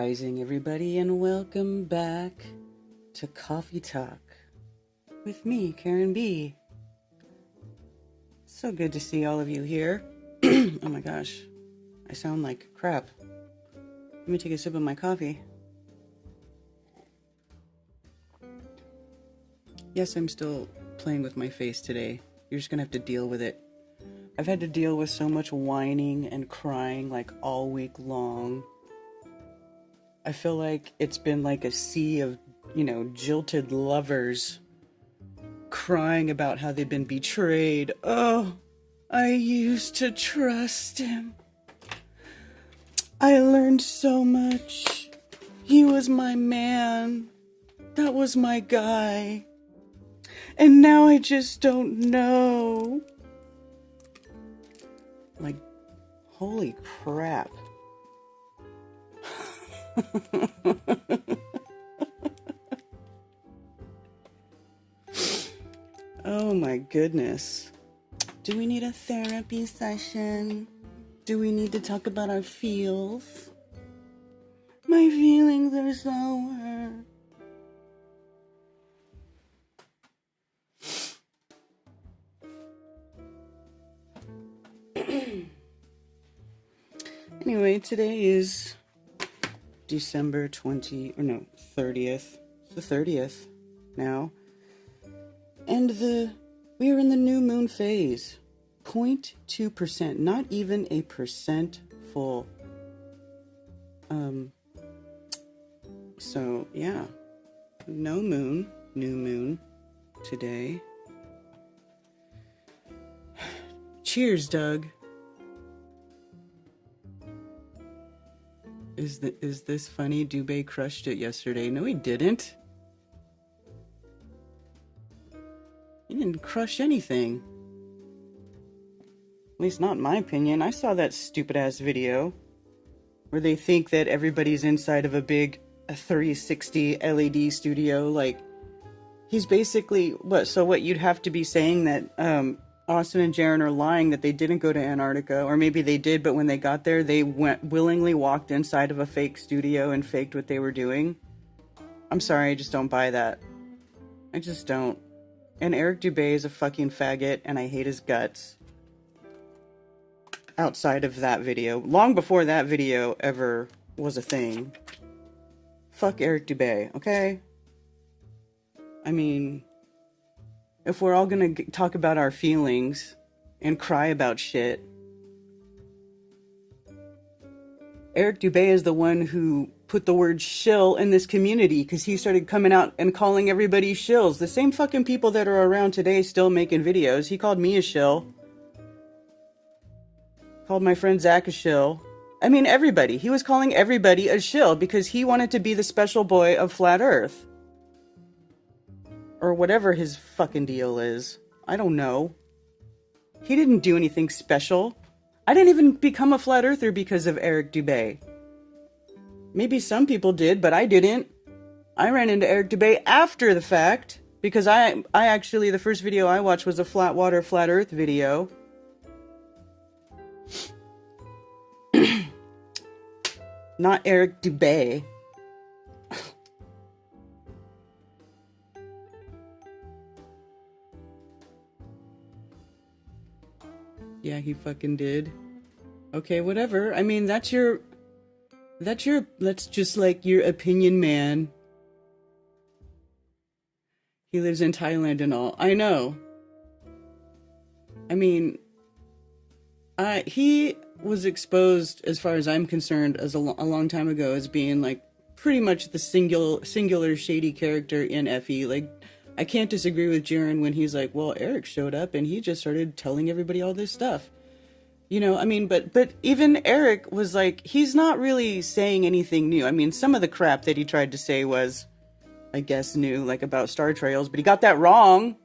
Rising, everybody, and welcome back to Coffee Talk with me, Karen B. So good to see all of you here. Oh my gosh, I sound like crap. Let me take a sip of my coffee. Yes, I'm still playing with my face today. You're just gonna have to deal with it. I've had to deal with so much whining and crying like all week long. I feel like it's been like a sea of, jilted lovers crying about how they've been betrayed. Oh, I used to trust him. I learned so much. He was my man. That was my guy. And now I just don't know. Like, holy crap. Oh my goodness. Do we need a therapy session? Do we need to talk about our feels? My feelings are so hurt. Anyway, today is December 30th. It's the 30th now. And we are in the new moon phase. 0.2%, not even a percent full. So yeah. No moon, new moon today. Cheers, Doug. Is this funny? Dubay crushed it yesterday. No, he didn't. He didn't crush anything. At least not in my opinion. I saw that stupid-ass video where they think that everybody's inside of a big 360 LED studio. Like, he's basically... What, you'd have to be saying that... Austin and Jaren are lying that they didn't go to Antarctica, or maybe they did, but when they got there, they willingly walked inside of a fake studio and faked what they were doing. I'm sorry, I just don't buy that. I just don't. And Eric Dubay is a fucking faggot, and I hate his guts. Outside of that video, long before that video ever was a thing. Fuck Eric Dubay, okay? I mean... if we're all gonna talk about our feelings and cry about shit, Eric Dubay is the one who put the word shill in this community because he started coming out and calling everybody shills. The same fucking people that are around today still making videos. He called me a shill. Called my friend Zach a shill. I mean, everybody. He was calling everybody a shill because he wanted to be the special boy of Flat Earth. Or whatever his fucking deal is. I don't know. He didn't do anything special. I didn't even become a flat earther because of Eric Dubay. Maybe some people did, but I didn't. I ran into Eric Dubay after the fact. Because I actually, the first video I watched was a flat water, flat earth video. Not Eric Dubay. Yeah, he fucking did. Okay, whatever. I mean, that's just like your opinion, man. He lives in Thailand and all. I know. I mean, he was exposed, as far as I'm concerned, as a long time ago as being like pretty much the singular shady character in FE. Like, I can't disagree with Jaren when he's like, well, Eric showed up and he just started telling everybody all this stuff. I mean, but even Eric was like, he's not really saying anything new. I mean, some of the crap that he tried to say was, I guess, new, like about Star Trails, but he got that wrong.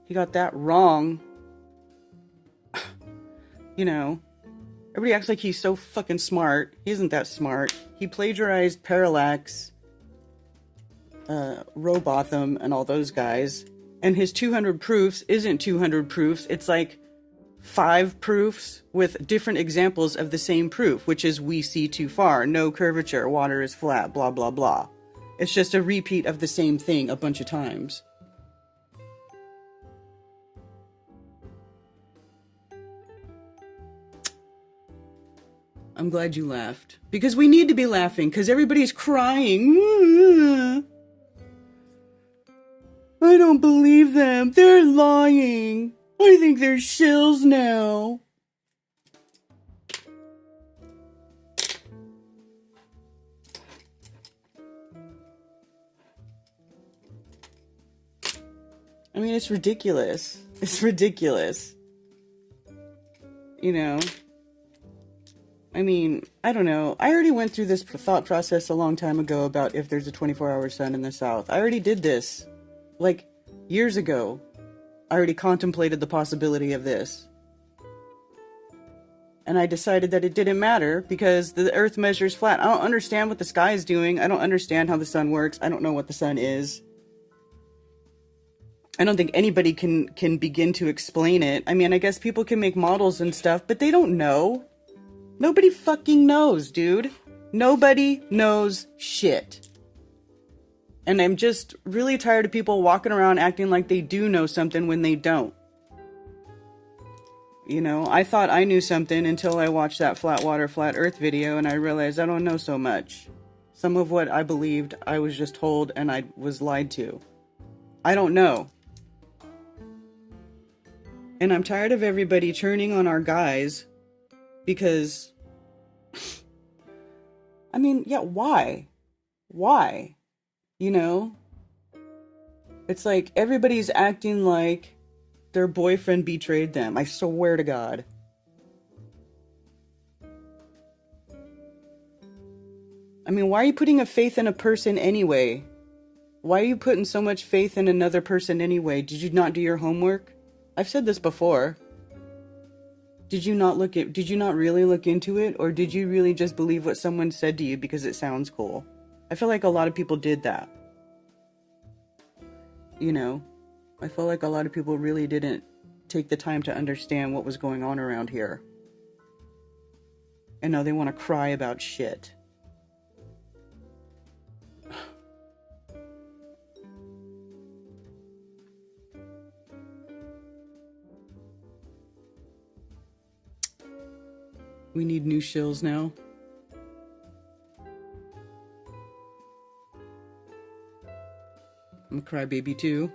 He got that wrong. Everybody acts like he's so fucking smart. He isn't that smart. He plagiarized Parallax, Robotham, and all those guys. And his 200 proofs isn't 200 proofs. It's like 5 proofs with different examples of the same proof, which is we see too far, no curvature, water is flat, blah, blah, blah. It's just a repeat of the same thing a bunch of times. I'm glad you laughed. Because we need to be laughing, because everybody's crying. I don't believe them. They're lying. I think they're shills now. I mean, it's ridiculous. It's ridiculous. You know? I mean, I don't know. I already went through this thought process a long time ago about if there's a 24-hour sun in the south. I already did this. Like, years ago. I already contemplated the possibility of this. And I decided that it didn't matter because the earth measures flat. I don't understand what the sky is doing. I don't understand how the sun works. I don't know what the sun is. I don't think anybody can begin to explain it. I mean, I guess people can make models and stuff, but they don't know. Nobody fucking knows, dude. Nobody knows shit. And I'm just really tired of people walking around acting like they do know something when they don't. You know, I thought I knew something until I watched that flat water, flat earth video and I realized I don't know so much. Some of what I believed, I was just told and I was lied to. I don't know. And I'm tired of everybody turning on our guys because, I mean, yeah, why? Why? You know? It's like everybody's acting like their boyfriend betrayed them. I swear to God. I mean, why are you putting a faith in a person anyway? Why are you putting so much faith in another person anyway? Did you not do your homework? I've said this before. Did you not really look into it? Or did you really just believe what someone said to you because it sounds cool? I feel like a lot of people did that. You know, I feel like a lot of people really didn't take the time to understand what was going on around here. And now they want to cry about shit. We need new shills now. I'm a crybaby too.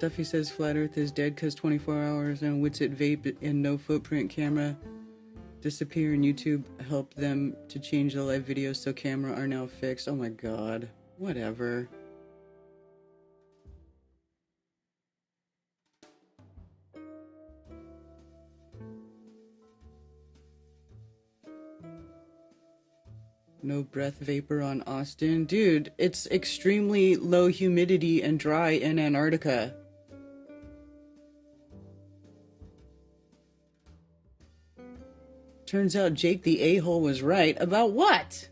Duffy says flat earth is dead because 24 hours and Witsit vape and no footprint camera disappear and YouTube helped them to change the live videos so camera are now fixed. Oh my god. Whatever. No breath vapor on Austin. Dude, it's extremely low humidity and dry in Antarctica. Turns out Jake the a-hole was right. About what?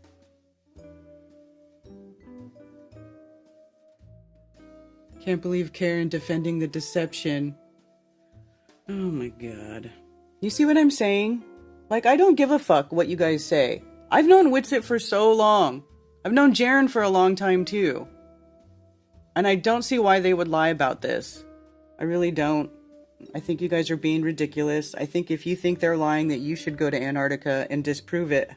Can't believe Karen defending the deception. Oh my god. You see what I'm saying? Like, I don't give a fuck what you guys say. I've known Witsit for so long. I've known Jaren for a long time too. And I don't see why they would lie about this. I really don't. I think you guys are being ridiculous. I think if you think they're lying, that you should go to Antarctica and disprove it.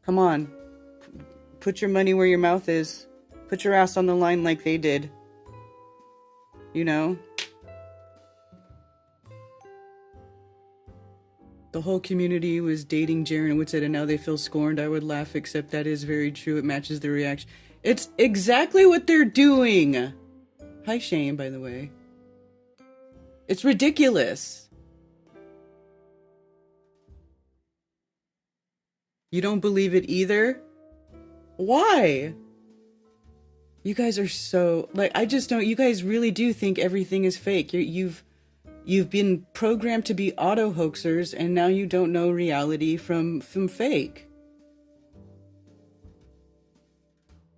Come on. Put your money where your mouth is. Put your ass on the line like they did. You know? The whole community was dating Jaren and Witsit and now they feel scorned. I would laugh, except that is very true. It matches the reaction. It's exactly what they're doing. Hi, Shane, by the way. It's ridiculous. You don't believe it either? Why? You guys are so... Like, I just don't... You guys really do think everything is fake. You've been programmed to be auto-hoaxers, and now you don't know reality from fake.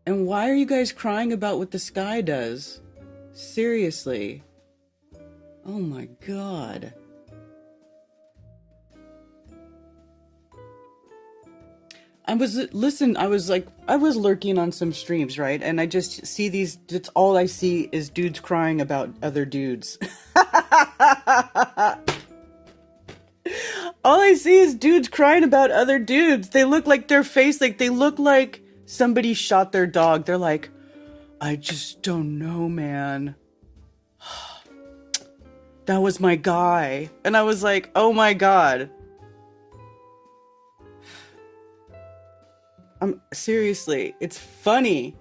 And why are you guys crying about what the sky does? Seriously. Oh my God. I was lurking on some streams, right? And I just see that's all I see is dudes crying about other dudes. All I see is dudes crying about other dudes. They look like their face, like they look like somebody shot their dog. They're like, I just don't know, man. That was my guy. And I was like, oh my God. Seriously, it's funny.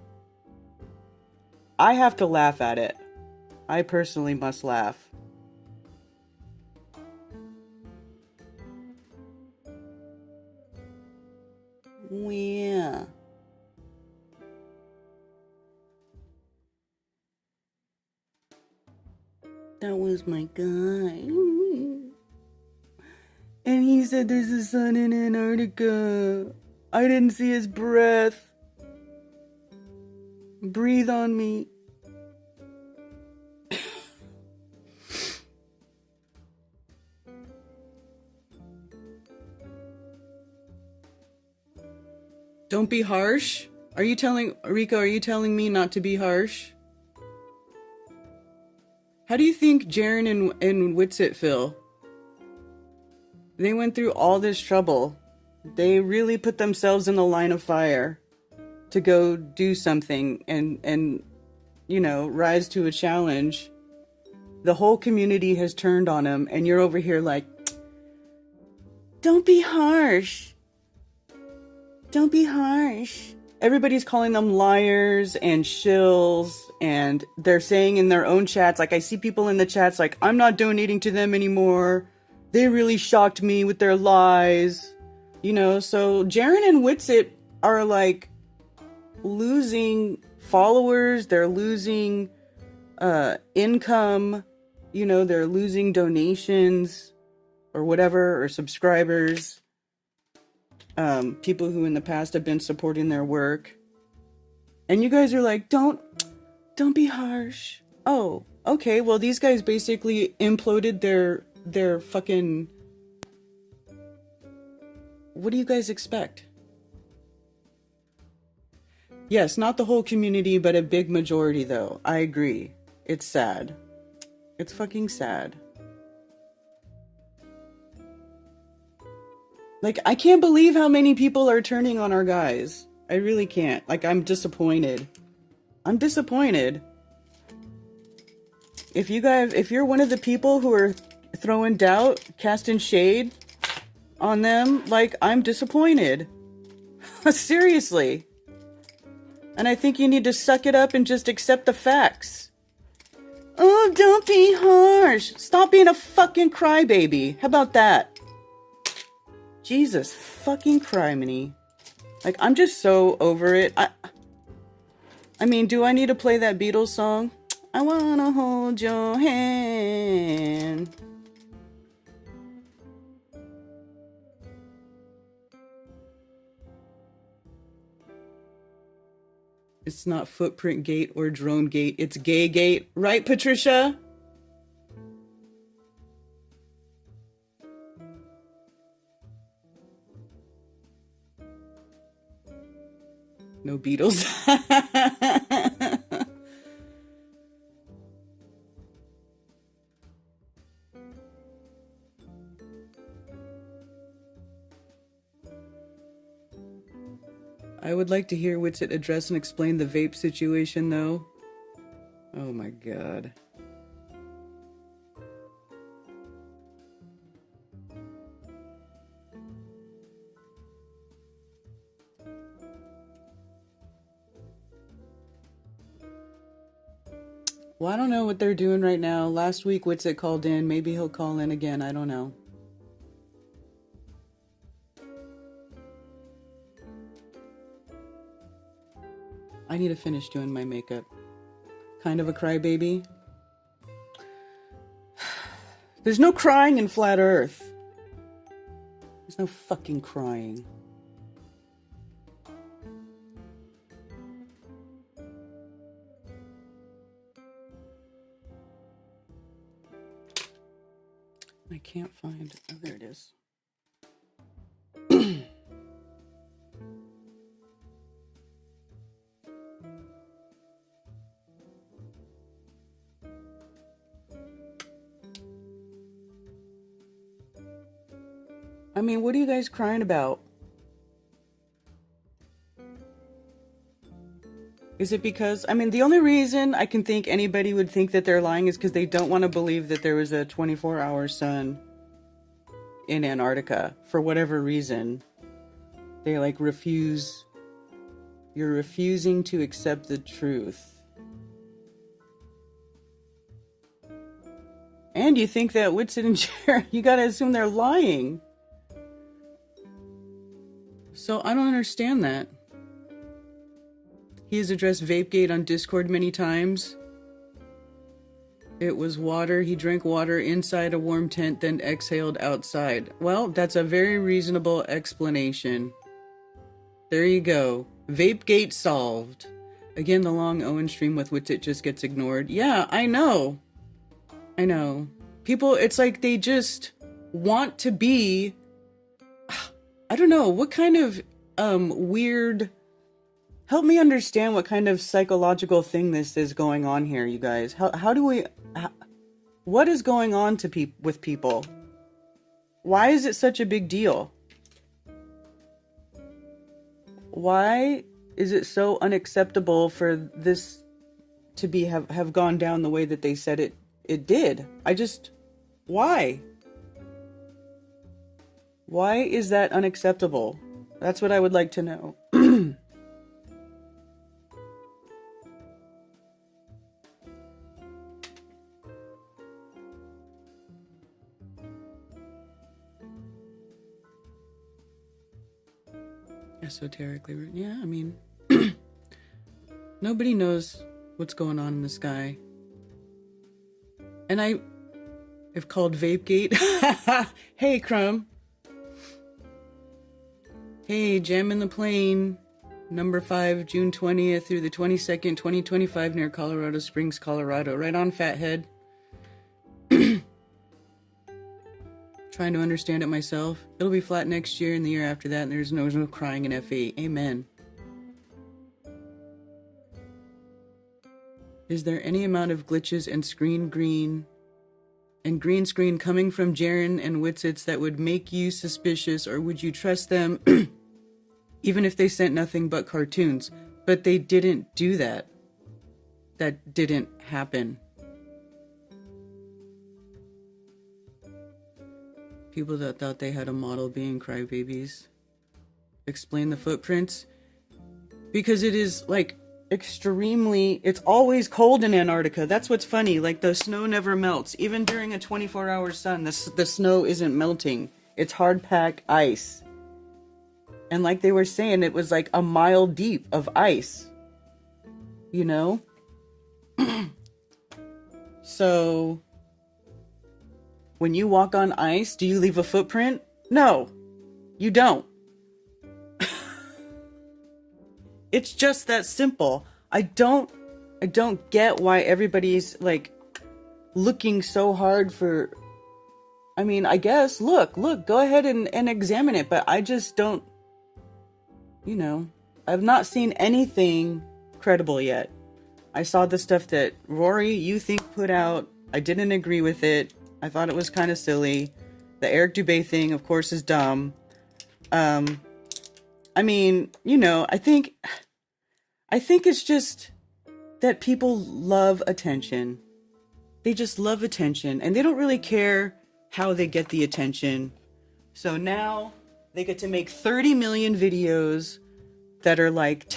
I have to laugh at it. I personally must laugh. Yeah. That was my guy. And he said there's a sun in Antarctica. I didn't see his breath. Breathe on me. Don't be harsh? Are you telling me not to be harsh? How do you think Jaren and Witsit feel? They went through all this trouble. They really put themselves in the line of fire to go do something and you know, rise to a challenge. The whole community has turned on them, and you're over here like, don't be harsh. Don't be harsh. Everybody's calling them liars and shills, and they're saying in their own chats, like I see people in the chats like, I'm not donating to them anymore. They really shocked me with their lies. You know, so Jaren and Witsit are like losing followers, they're losing income, you know, they're losing donations or whatever, or subscribers. People who in the past have been supporting their work. And you guys are like, don't be harsh. Oh, okay, well these guys basically imploded their fucking... What do you guys expect? Yes, not the whole community, but a big majority though. I agree. It's sad. It's fucking sad. Like, I can't believe how many people are turning on our guys. I really can't. Like, I'm disappointed. I'm disappointed. If you're one of the people who are throwing doubt, casting shade on them, like, I'm disappointed. Seriously. And I think you need to suck it up and just accept the facts. Oh, don't be harsh. Stop being a fucking crybaby. How about that? Jesus fucking criminy. Like, I'm just so over it. I mean, do I need to play that Beatles song? I wanna hold your hand. It's not footprint gate or drone gate. It's gay gate. Right, Patricia? No Beatles. I would like to hear Witsit address and explain the vape situation, though. Oh my god. Well, I don't know what they're doing right now. Last week, Witsit called in. Maybe he'll call in again. I don't know. I need to finish doing my makeup. Kind of a crybaby. There's no crying in Flat Earth. There's no fucking crying. I can't find. Oh, there it is. I mean, what are you guys crying about? Is it because, I mean, the only reason I can think anybody would think that they're lying is because they don't want to believe that there was a 24-hour sun in Antarctica for whatever reason. They like refuse. You're refusing to accept the truth. And you think that Whitsett and Jared, you gotta assume they're lying. So I don't understand that. He has addressed Vapegate on Discord many times. It was water. He drank water inside a warm tent, then exhaled outside. Well, that's a very reasonable explanation. There you go. Vapegate solved. Again, the long Owen stream with Whitsett just gets ignored. Yeah, I know. I know. People, it's like they just want to be... I don't know, what kind of weird... Help me understand what kind of psychological thing this is going on here, you guys. How do we... what is going on with people? Why is it such a big deal? Why is it so unacceptable for this to be have gone down the way that they said it did? Why? Why is that unacceptable? That's what I would like to know. Esoterically, yeah, I mean, nobody knows what's going on in the sky. And I have called Vapegate. Hey, Crumb. Hey, Jam in the Plane. Number 5, June 20th through the 22nd, 2025, near Colorado Springs, Colorado. Right on, Fathead. Trying to understand it myself. It'll be flat next year and the year after that, and there's no crying in F8. Amen. Is there any amount of glitches and green screen coming from Jaren and Whitsits that would make you suspicious, or would you trust them even if they sent nothing but cartoons? But they didn't do that. That didn't happen. People that thought they had a model being crybabies. Explain the footprints. Because it is, like, extremely... It's always cold in Antarctica. That's what's funny. Like, the snow never melts. Even during a 24-hour sun, the snow isn't melting. It's hard-packed ice. And like they were saying, it was like a mile deep of ice. You know? So... when you walk on ice, do you leave a footprint? No, you don't. It's just that simple. I don't get why everybody's like looking so hard for, I mean, I guess, look, go ahead and examine it. But I just don't, you know, I've not seen anything credible yet. I saw the stuff that Rory, you think, put out. I didn't agree with it. I thought it was kind of silly. The Eric Dubay thing, of course, is dumb. I mean, you know, I think it's just that people love attention. They just love attention, and they don't really care how they get the attention. So now they get to make 30 million videos that are like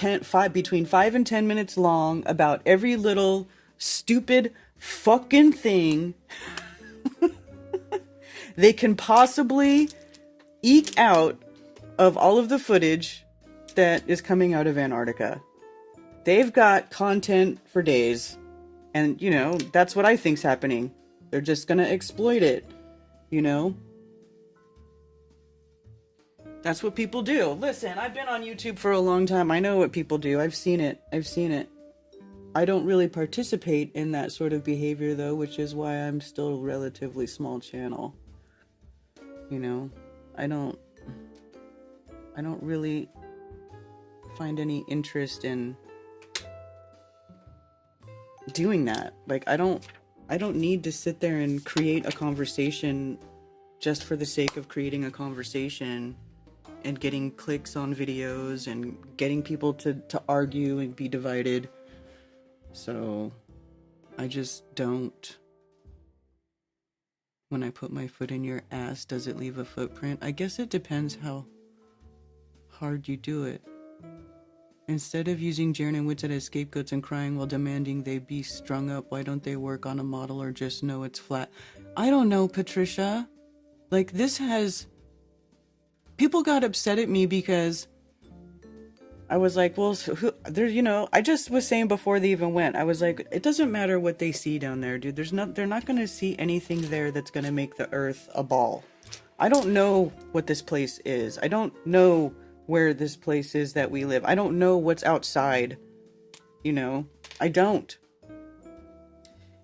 between 5 and 10 minutes long about every little stupid fucking thing they can possibly eke out of all of the footage that is coming out of Antarctica. They've got content for days. And, you know, that's what I think's happening. They're just gonna exploit it, you know? That's what people do. Listen, I've been on YouTube for a long time. I know what people do. I've seen it. I don't really participate in that sort of behavior, though, which is why I'm still a relatively small channel. You know, I don't really find any interest in doing that. Like, I don't need to sit there and create a conversation just for the sake of creating a conversation and getting clicks on videos and getting people to argue and be divided. So I just don't. When I put my foot in your ass, does it leave a footprint? I guess it depends how hard you do it. Instead of using Jaren and Witsit as scapegoats and crying while demanding they be strung up, why don't they work on a model or just know it's flat? I don't know, Patricia. Like, this has... People got upset at me because I was like, well, there, you know, I just was saying before they even went, I was like, it doesn't matter what they see down there, dude. They're not going to see anything there that's going to make the earth a ball. I don't know what this place is. I don't know where this place is that we live. I don't know what's outside. You know, I don't.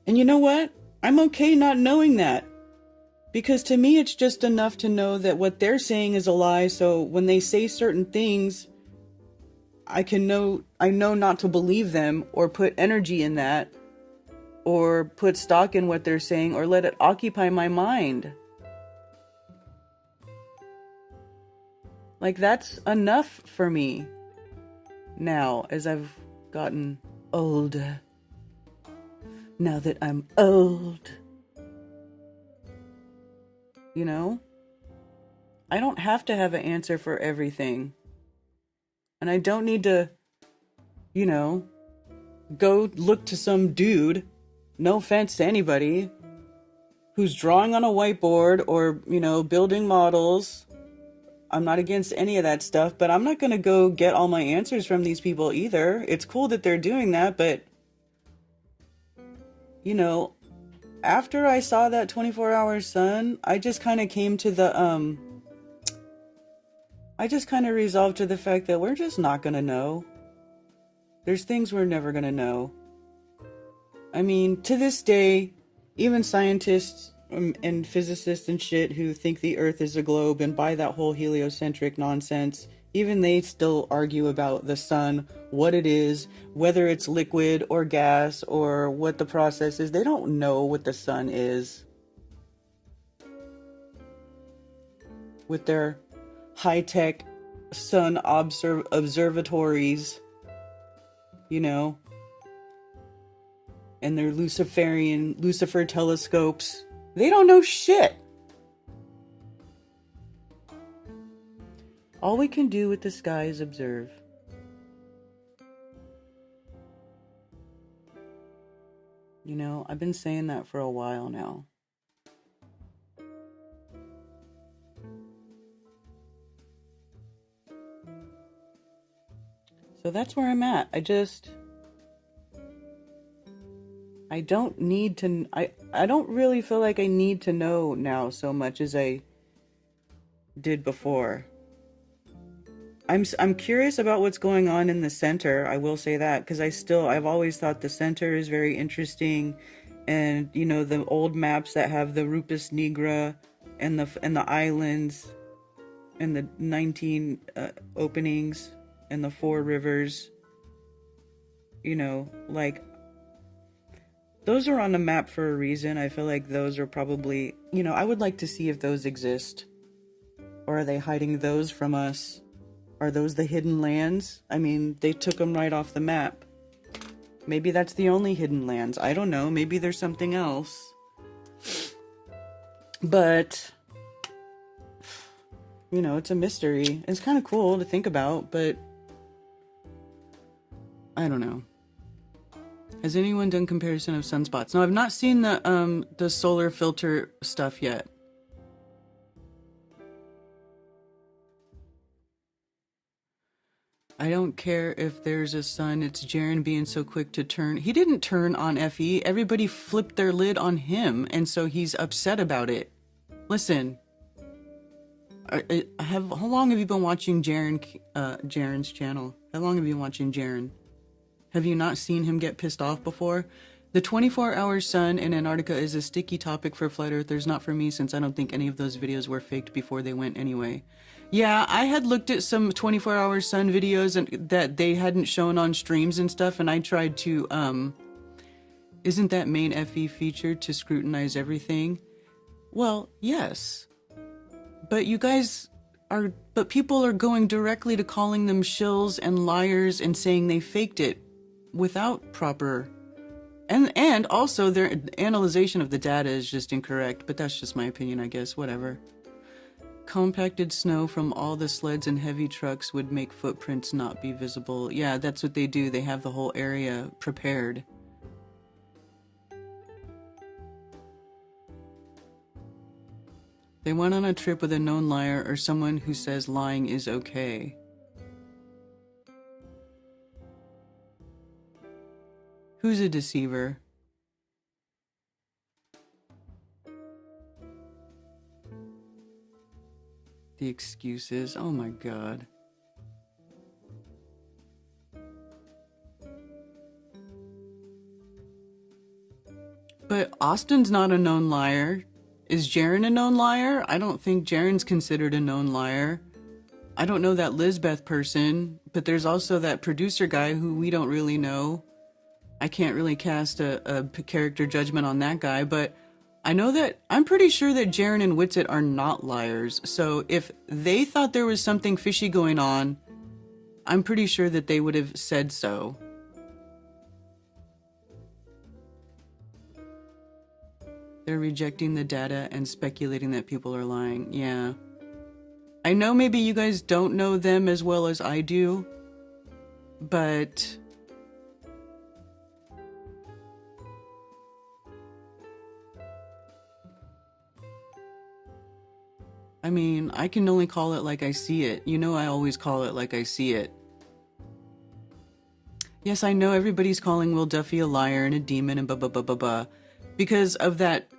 And you know what? I'm okay not knowing that. Because to me, it's just enough to know that what they're saying is a lie. So when they say certain things, I know not to believe them or put energy in that or put stock in what they're saying or let it occupy my mind. Like, that's enough for me now as I've gotten older. Now that I'm old. You know? I don't have to have an answer for everything. And I don't need to, you know, go look to some dude, no offense to anybody, who's drawing on a whiteboard or, you know, building models. I'm not against any of that stuff, but I'm not going to go get all my answers from these people either. It's cool that they're doing that, but, you know, after I saw that 24-hour sun, I just kind of came to the, I just kind of resolved to the fact that we're just not going to know. There's things we're never going to know. I mean, to this day, even scientists and physicists and shit who think the Earth is a globe and buy that whole heliocentric nonsense, even they still argue about the sun, what it is, whether it's liquid or gas or what the process is. They don't know what the sun is. With their high-tech sun observatories, you know, and their Lucifer telescopes. They don't know shit. All we can do with the sky is observe. You know, I've been saying that for a while now. So that's where I'm at. I don't need to, I don't really feel like I need to know now so much as I did before. I'm curious about what's going on in the center. I will say that, because I've always thought the center is very interesting, and you know, the old maps that have the Rupus Nigra and the islands and the 19 openings and the 4 rivers. You know, like, those are on the map for a reason. I feel like those are probably, you know, I would like to see if those exist. Or are they hiding those from us? Are those the hidden lands? I mean, they took them right off the map. Maybe that's the only hidden lands. I don't know. Maybe there's something else. But, you know, it's a mystery. It's kind of cool to think about, but I don't know. Has anyone done comparison of sunspots? No, I've not seen the solar filter stuff yet. I don't care if there's a sun. It's Jaren being so quick to turn. He didn't turn on FE. Everybody flipped their lid on him, and so he's upset about it. Listen, how long have you been watching Jaren's channel? How long have you been watching Jaren? Have you not seen him get pissed off before? The 24-hour sun in Antarctica is a sticky topic for flat earthers, not for me, since I don't think any of those videos were faked before they went anyway. Yeah, I had looked at some 24-hour sun videos and that they hadn't shown on streams and stuff, and I tried to, isn't that main FE feature to scrutinize everything? Well, yes. But people are going directly to calling them shills and liars and saying they faked it without proper... And also their analyzation of the data is just incorrect, but that's just my opinion, I guess, whatever. Compacted snow from all the sleds and heavy trucks would make footprints not be visible. Yeah, that's what they do. They have the whole area prepared. They went on a trip with a known liar or someone who says lying is okay. Who's a deceiver? The excuses. Oh my God. But Austin's not a known liar. Is Jaren a known liar? I don't think Jaren's considered a known liar. I don't know that Lizbeth person, but there's also that producer guy who we don't really know. I can't really cast a character judgment on that guy, but I know that I'm pretty sure that Jaren and Witsit are not liars. So if they thought there was something fishy going on, I'm pretty sure that they would have said so. They're rejecting the data and speculating that people are lying. Yeah. I know maybe you guys don't know them as well as I do, but... I mean, I can only call it like I see it. You know I always call it like I see it. Yes, I know everybody's calling Will Duffy a liar and a demon and blah. Because of that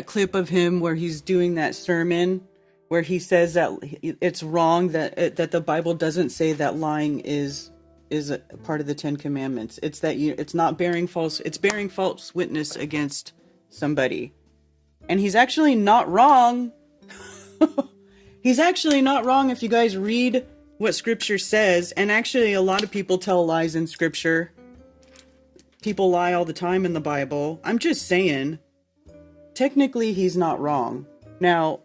clip of him where he's doing that sermon where he says that it's wrong that the Bible doesn't say that lying is a part of the 10 Commandments. It's that it's bearing false witness against somebody. And he's actually not wrong. He's actually not wrong if you guys read what scripture says. And actually a lot of people tell lies in scripture. People lie all the time in the Bible. I'm just saying, technically he's not wrong. Now,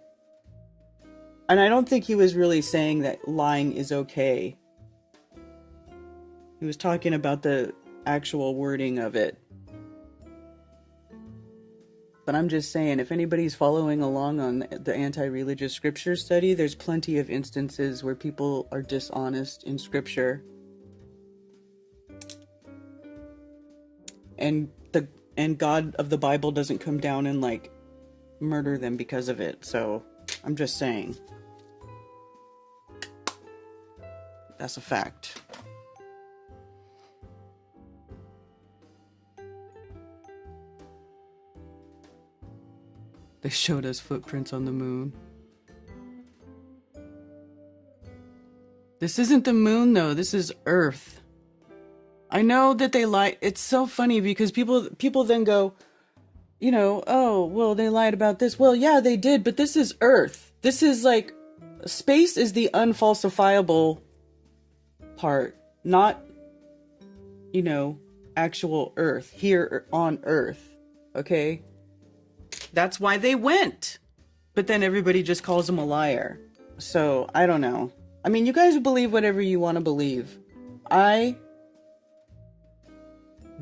and I don't think he was really saying that lying is okay. He was talking about the actual wording of it. But I'm just saying, if anybody's following along on the anti-religious scripture study, there's plenty of instances where people are dishonest in scripture. And God of the Bible doesn't come down and like murder them because of it. So I'm just saying. That's a fact. They showed us footprints on the moon. This isn't the moon though, this is Earth. I know that they lie. It's so funny because people then go, you know, oh, well, they lied about this. Well, yeah, they did, but this is Earth. This is like, space is the unfalsifiable part, not, you know, actual Earth, here on Earth, okay? That's why they went. But then everybody just calls him a liar. So, I don't know. I mean, you guys believe whatever you want to believe. I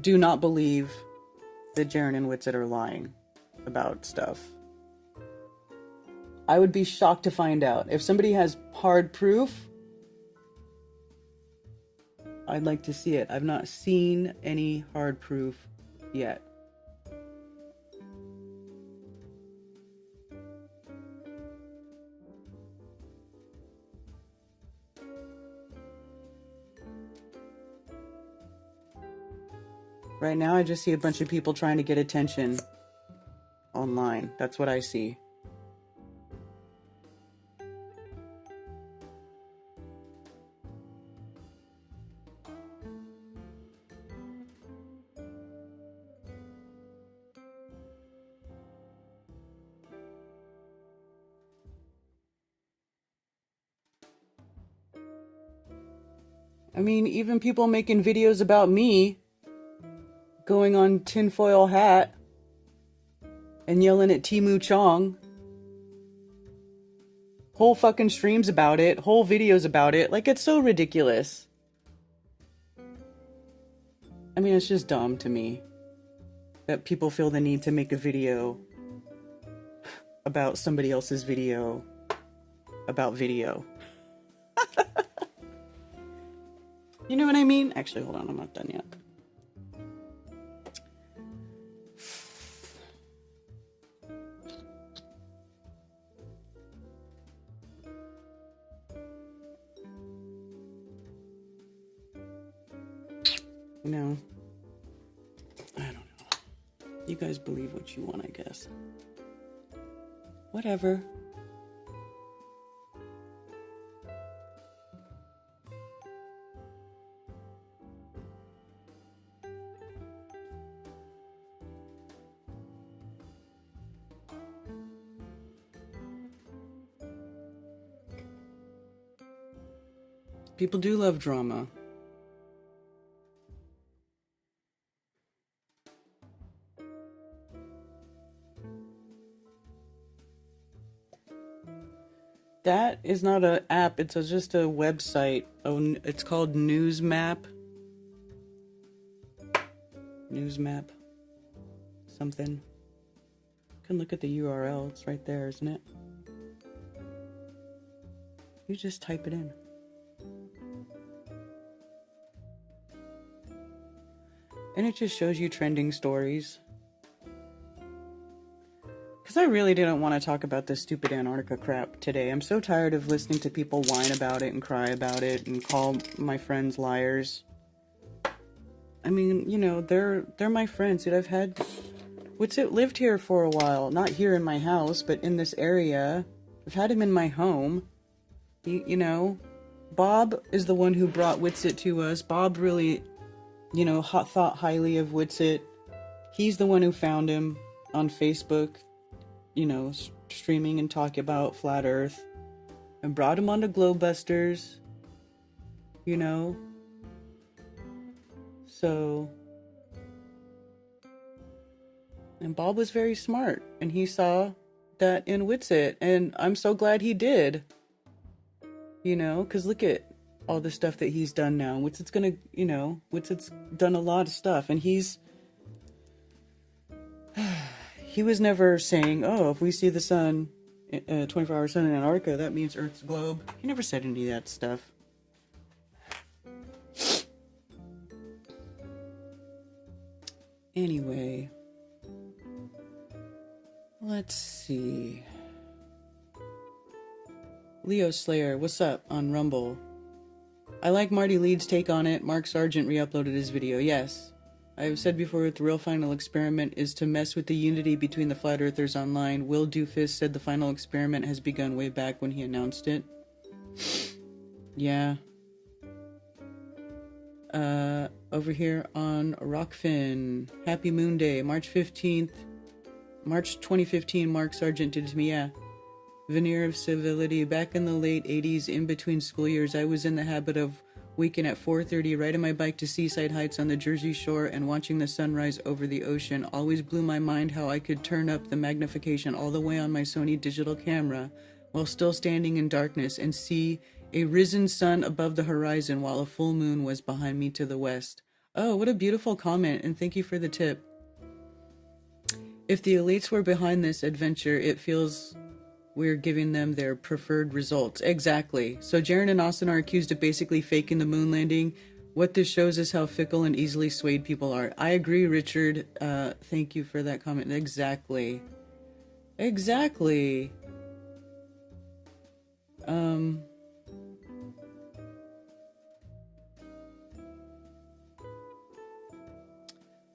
do not believe that Jaren and Witsit are lying about stuff. I would be shocked to find out. If somebody has hard proof, I'd like to see it. I've not seen any hard proof yet. Right now, I just see a bunch of people trying to get attention online. That's what I see. I mean, even people making videos about me going on tinfoil hat and yelling at Timu Chong. Whole fucking streams about it, whole videos about it. Like, it's so ridiculous. I mean, it's just dumb to me that people feel the need to make a video about somebody else's video about video. You know what I mean? Actually, hold on, I'm not done yet. You know, I don't know. You guys believe what you want, I guess. Whatever. People do love drama. That is not an app, it's just a website. Oh, it's called Newsmap. Newsmap. Something. You can look at the URL, it's right there, isn't it? You just type it in. And it just shows you trending stories. Because I really didn't want to talk about this stupid Antarctica crap today. I'm so tired of listening to people whine about it and cry about it and call my friends liars. I mean, you know, they're my friends, dude. I've had Witsit lived here for a while. Not here in my house, but in this area. I've had him in my home. You know, Bob is the one who brought Witsit to us. Bob really, you know, thought highly of Witsit. He's the one who found him on Facebook, you know, streaming and talking about Flat Earth. And brought him onto Globebusters, you know. So, and Bob was very smart, and he saw that in Witsit, and I'm so glad he did. You know, because look at all the stuff that he's done now. Witsit's gonna, you know, Witsit's done a lot of stuff, and he was never saying, oh, if we see the sun, 24-hour sun in Antarctica, that means Earth's globe. He never said any of that stuff. Anyway, let's see. Leo Slayer, what's up on Rumble? I like Marty Leeds' take on it. Mark Sargent re-uploaded his video. Yes. I have said before, the real final experiment is to mess with the unity between the flat earthers online. Will Doofus said the final experiment has begun way back when he announced it. Yeah. Over here on Rockfin. Happy Moonday, March 15th. March 2015, Mark Sargent did it to me, yeah. Veneer of civility. Back in the late 80s, in between school years, I was in the habit of waking at 4:30, riding my bike to Seaside Heights on the Jersey Shore and watching the sunrise over the ocean. Always blew my mind how I could turn up the magnification all the way on my Sony digital camera while still standing in darkness and see a risen sun above the horizon while a full moon was behind me to the west. Oh, what a beautiful comment, and thank you for the tip. If the elites were behind this adventure, it feels we're giving them their preferred results. Exactly. So Jaren and Austin are accused of basically faking the moon landing. What this shows is how fickle and easily swayed people are. I agree, Richard. Thank you for that comment. Exactly. Exactly.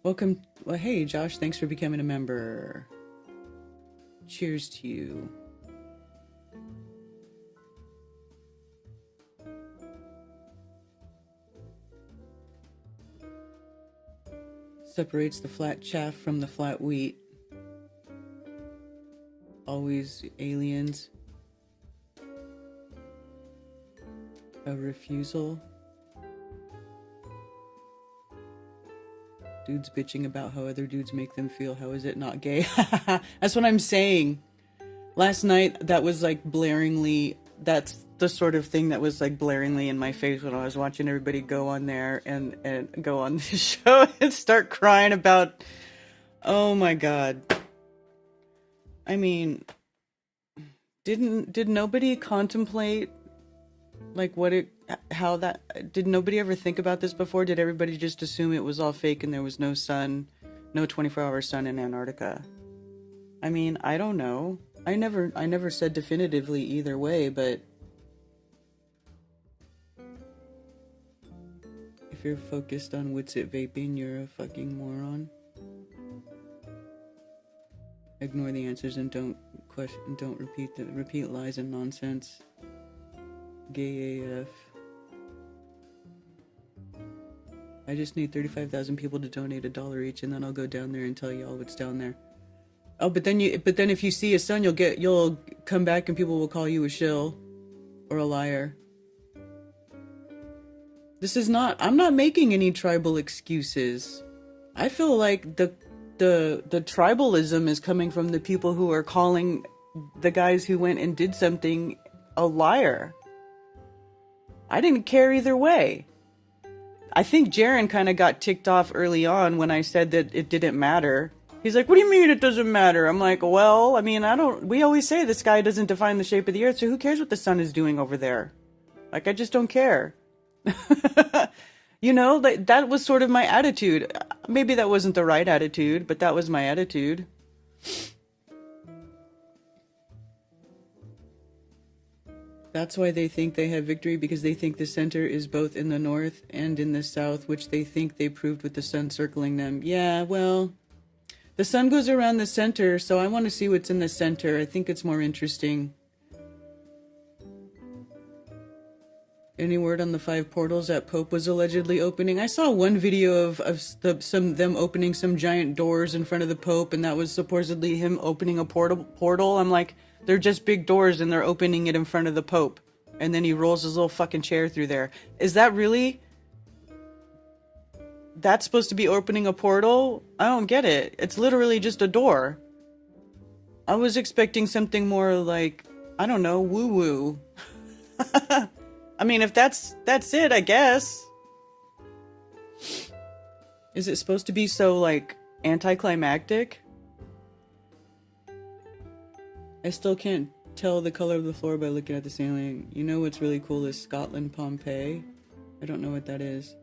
Welcome. Well, hey, Josh, thanks for becoming a member. Cheers to you. Separates the flat chaff from the flat wheat. Always aliens. A refusal. Dudes bitching about how other dudes make them feel. How is it not gay? That's what I'm saying. Last night, that was like blaringly, that's the sort of thing that was like blaringly in my face when I was watching everybody go on there and go on this show and start crying about, oh my God. I mean, did nobody contemplate like did nobody ever think about this before? Did everybody just assume it was all fake and there was no sun, no 24-hour sun in Antarctica? I mean, I don't know. I never said definitively either way, but if you're focused on what's it vaping, you're a fucking moron. Ignore the answers and don't repeat lies and nonsense. Gay AF. I just need 35,000 people to donate $1 each, and then I'll go down there and tell y'all what's down there. Oh, but then if you see a sun, you'll come back and people will call you a shill or a liar. I'm not making any tribal excuses. I feel like the tribalism is coming from the people who are calling the guys who went and did something a liar. I didn't care either way. I think Jaren kind of got ticked off early on when I said that it didn't matter. He's like, what do you mean it doesn't matter? I'm like, well, I mean, we always say the sky doesn't define the shape of the earth, so who cares what the sun is doing over there? Like, I just don't care. You know, that was sort of my attitude. Maybe that wasn't the right attitude, but that was my attitude. That's why they think they have victory, because they think the center is both in the north and in the south, which they think they proved with the sun circling them. Yeah, well, the sun goes around the center, so I want to see what's in the center. I think it's more interesting. Any word on the 5 portals that Pope was allegedly opening? I saw one video of them opening some giant doors in front of the Pope, and that was supposedly him opening a portal. I'm like, they're just big doors and they're opening it in front of the Pope. And then he rolls his little fucking chair through there. Is that really? That's supposed to be opening a portal? I don't get it. It's literally just a door. I was expecting something more like, I don't know, woo-woo. I mean, if that's it, I guess. Is it supposed to be so, like, anticlimactic? I still can't tell the color of the floor by looking at the ceiling. You know what's really cool is Scotland Pompeii. I don't know what that is.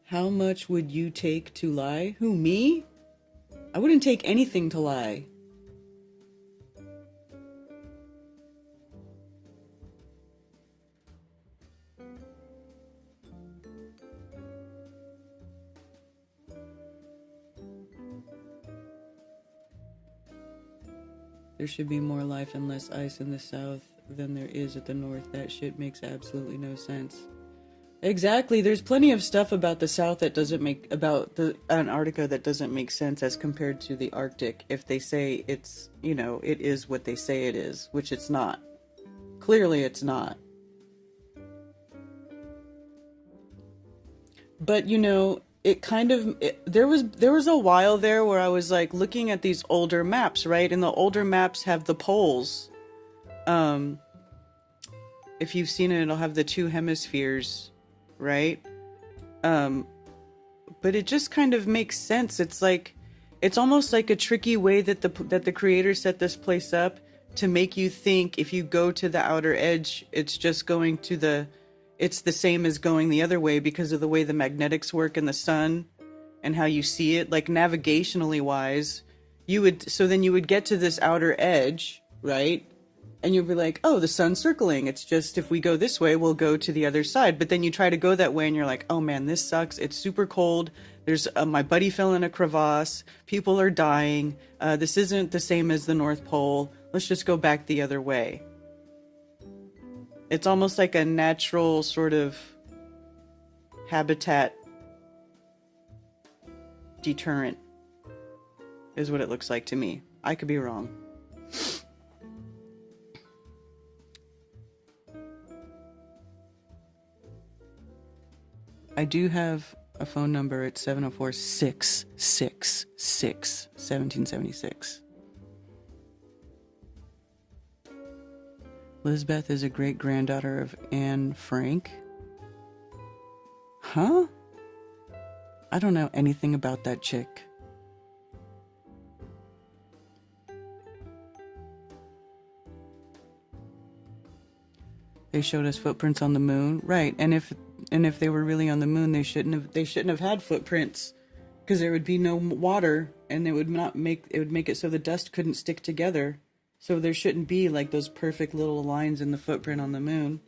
How much would you take to lie? Who, me? I wouldn't take anything to lie. There should be more life and less ice in the south than there is at the north. That shit makes absolutely no sense. Exactly. There's plenty of stuff about the south that doesn't make, about the Antarctica that doesn't make sense as compared to the Arctic. If they say it's, you know, it is what they say it is, which it's not. Clearly it's not. But, you know, it kind of, there was a while there where I was like looking at these older maps, right? And the older maps have the poles. If you've seen it, it'll have the 2 hemispheres, right? But it just kind of makes sense. It's like, it's almost like a tricky way that the creator set this place up to make you think if you go to the outer edge, it's just going to it's the same as going the other way because of the way the magnetics work in the sun and how you see it, like navigationally wise, then you would get to this outer edge, right? And you'd be like, oh, the sun's circling. It's just, if we go this way, we'll go to the other side. But then you try to go that way and you're like, oh man, this sucks. It's super cold. There's, my buddy fell in a crevasse. People are dying. This isn't the same as the North Pole. Let's just go back the other way. It's almost like a natural sort of habitat deterrent is what it looks like to me. I could be wrong. I do have a phone number at 704-666-1776. Lisbeth is a great-granddaughter of Anne Frank. Huh? I don't know anything about that chick. They showed us footprints on the moon, right? And if they were really on the moon, they shouldn't have had footprints, because there would be no water, and it would make it so the dust couldn't stick together. So there shouldn't be like those perfect little lines in the footprint on the moon.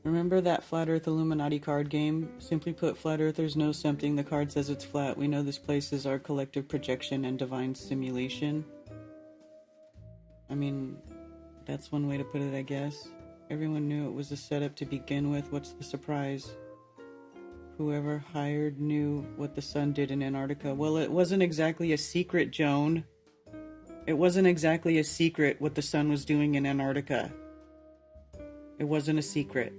Remember that Flat Earth Illuminati card game? Simply put, Flat Earthers know something. The card says it's flat. We know this place is our collective projection and divine simulation. I mean, that's one way to put it, I guess. Everyone knew it was a setup to begin with. What's the surprise? Whoever hired knew what the sun did in Antarctica. Well, it wasn't exactly a secret, Joan. It wasn't exactly a secret what the sun was doing in Antarctica. It wasn't a secret.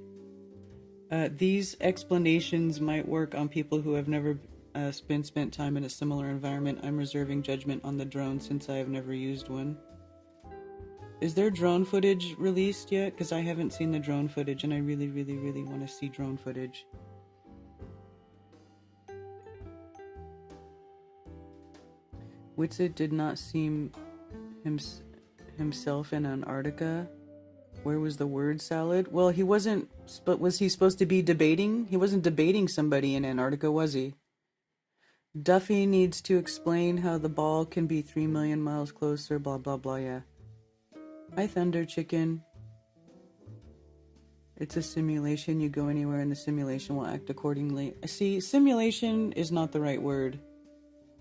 These explanations might work on people who have never spent time in a similar environment. I'm reserving judgment on the drone since I have never used one. Is there drone footage released yet? Because I haven't seen the drone footage, and I really, really, really want to see drone footage. Whitsitt did not seem himself in Antarctica. Where was the word salad? Well, he wasn't, but was he supposed to be debating? He wasn't debating somebody in Antarctica, was he? Duffy needs to explain how the ball can be 3 million miles closer, blah, blah, blah, yeah. Hi, Thunder Chicken. It's a simulation. You go anywhere and the simulation will act accordingly. See, simulation is not the right word.